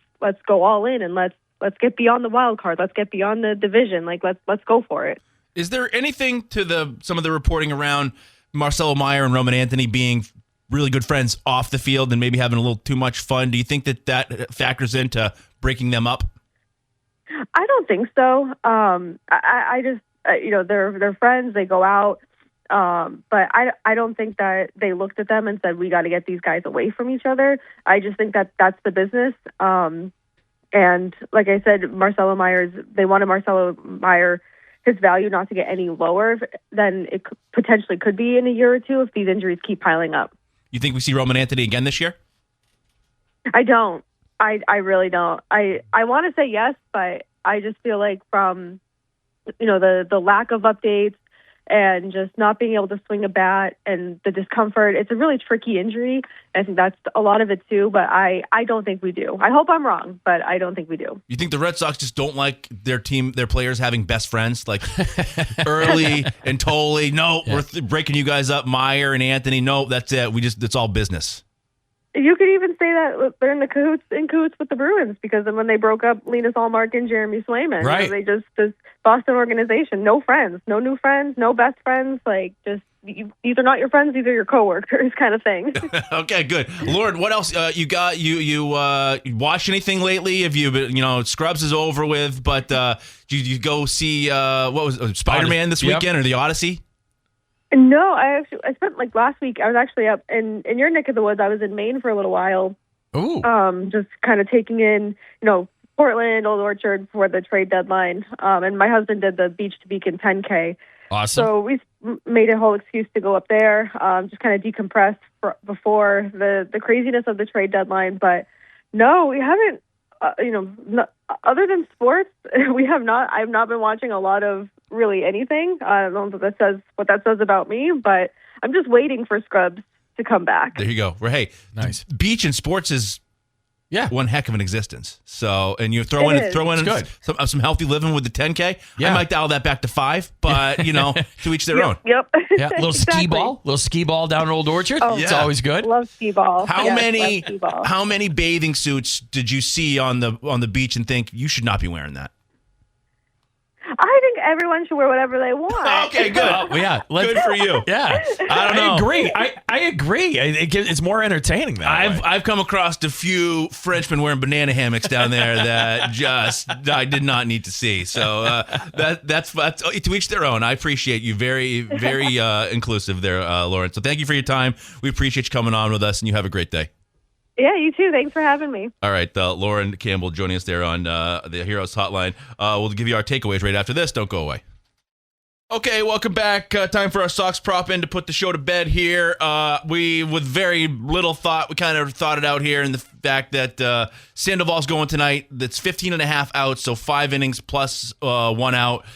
go all in and let's get beyond the wild card. Let's get beyond the division. Like let's go for it. Is there anything to some of the reporting around Marcelo Meyer and Roman Anthony being really good friends off the field and maybe having a little too much fun? Do you think that factors into breaking them up? I don't think so. I just they're friends. They go out. But I don't think that they looked at them and said, we got to get these guys away from each other. I just think that that's the business. And like I said, they wanted Marcelo Meyer, his value not to get any lower than it potentially could be in a year or two if these injuries keep piling up. You think we see Roman Anthony again this year? I don't. I really don't. I want to say yes, but I just feel like from the lack of updates and just not being able to swing a bat and the discomfort, it's a really tricky injury. I think that's a lot of it too, but I don't think we do. I hope I'm wrong, but I don't think we do. You think the Red Sox just don't like their players having best friends? Like Early and Tolley, no, we're breaking you guys up. Meyer and Anthony, no, that's it. It's all business. You could even say that they're in cahoots with the Bruins, because when they broke up Linus Ullmark and Jeremy Swayman, right? They just this Boston organization, no friends, no new friends, no best friends, like just these are not your friends, these are your coworkers, kind of thing. Okay, good. Lauren, what else you got? You watched anything lately? Have you Scrubs is over with, but did you go see what was Spider-Man this weekend or the Odyssey? No, I spent last week. I was actually up in your neck of the woods. I was in Maine for a little while. Ooh. Just kind of taking in, Portland, Old Orchard for the trade deadline. And my husband did the Beach to Beacon 10K. Awesome. So we made a whole excuse to go up there, just kind of decompress before the craziness of the trade deadline. But no, we haven't. Other than sports, we have not. I've not been watching a lot of really anything. I don't know what that says about me, but I'm just waiting for Scrubs to come back. There you go. Well, hey, nice. Beach and sports is one heck of an existence. So, and you throw in some healthy living with the 10K. Yeah. I might dial that back to 5, but to each their own. Yep. Yeah, little ski ball down in Old Orchard. Oh, it's always good. Love ski ball. How many bathing suits did you see on the beach and think you should not be wearing that? I think everyone should wear whatever they want. Okay, good. Good for you. Yeah, I don't know. I agree. It's more entertaining that I've come across a few Frenchmen wearing banana hammocks down there that I did not need to see. So that's to each their own. I appreciate you. Very, very inclusive there, Lauren. So thank you for your time. We appreciate you coming on with us, and you have a great day. Yeah, you too. Thanks for having me. All right, Lauren Campbell joining us there on the Heroes Hotline. We'll give you our takeaways right after this. Don't go away. Okay, welcome back. Time for our Sox prop in to put the show to bed here. We, with very little thought, we kind of thought it out here in the fact that Sandoval's going tonight. That's 15.5 outs, so 5 innings plus 1 out.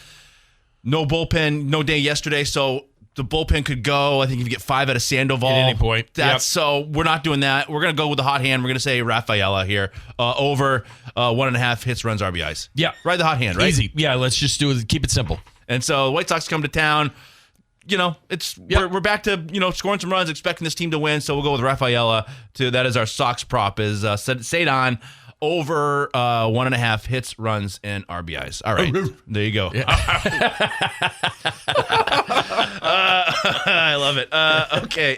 No bullpen, no day yesterday, so the bullpen could go. I think if you get 5 out of Sandoval at any point. So we're not doing that. We're going to go with the hot hand. We're going to say Rafaela here over 1.5 hits, runs, RBIs. Yeah. Ride the hot hand, right? Easy. Yeah, let's just do it. Keep it simple. And so the White Sox come to town. We're back to scoring some runs, expecting this team to win. So we'll go with Rafaela. That is our Sox prop. Is Cedon over 1.5 hits, runs, and RBIs. All right, there you go. Yeah. I love it. Okay,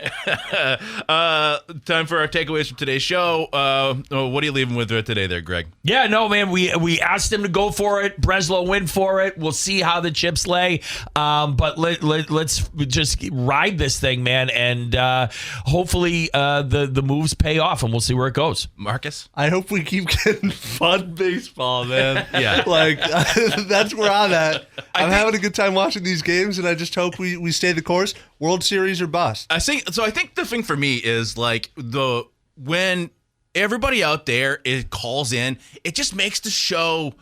time for our takeaways from today's show. What are you leaving with today, there, Greg? Yeah, no, man. We asked him to go for it. Breslow win for it. We'll see how the chips lay. But let's just ride this thing, man, and hopefully the moves pay off, and we'll see where it goes. Marcus, I hope we keep getting fun baseball, man. Yeah. That's where I'm at. I'm having a good time watching these games, and I just hope we stay the course. World Series or bust. I think the thing for me is when everybody out there calls in, it just makes the show.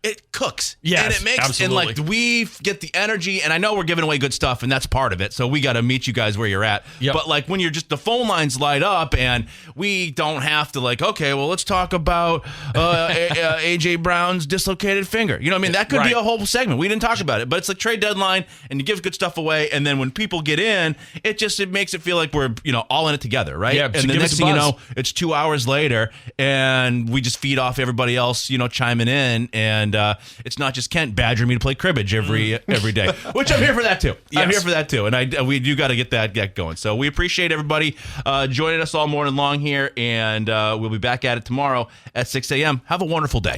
It cooks. Yes, and it makes absolutely. And we get the energy, and I know we're giving away good stuff, and that's part of it. So we got to meet you guys where you're at. Yep. But when you're just the phone lines light up, and we don't have to okay, well, let's talk about AJ Brown's dislocated finger. You know what I mean? That could be a whole segment. We didn't talk about it, but it's like trade deadline, and you give good stuff away, and then when people get in, it makes it feel like we're all in it together, right? Yeah. And so the next thing you know, buzz. it's 2 hours later, and we just feed off everybody else, chiming in, and it's not just Kent badgering me to play cribbage every day, which I'm here for that too. Yes. I'm here for that too, and we do got to get that going. So we appreciate everybody joining us all morning long here, and we'll be back at it tomorrow at 6 a.m. Have a wonderful day.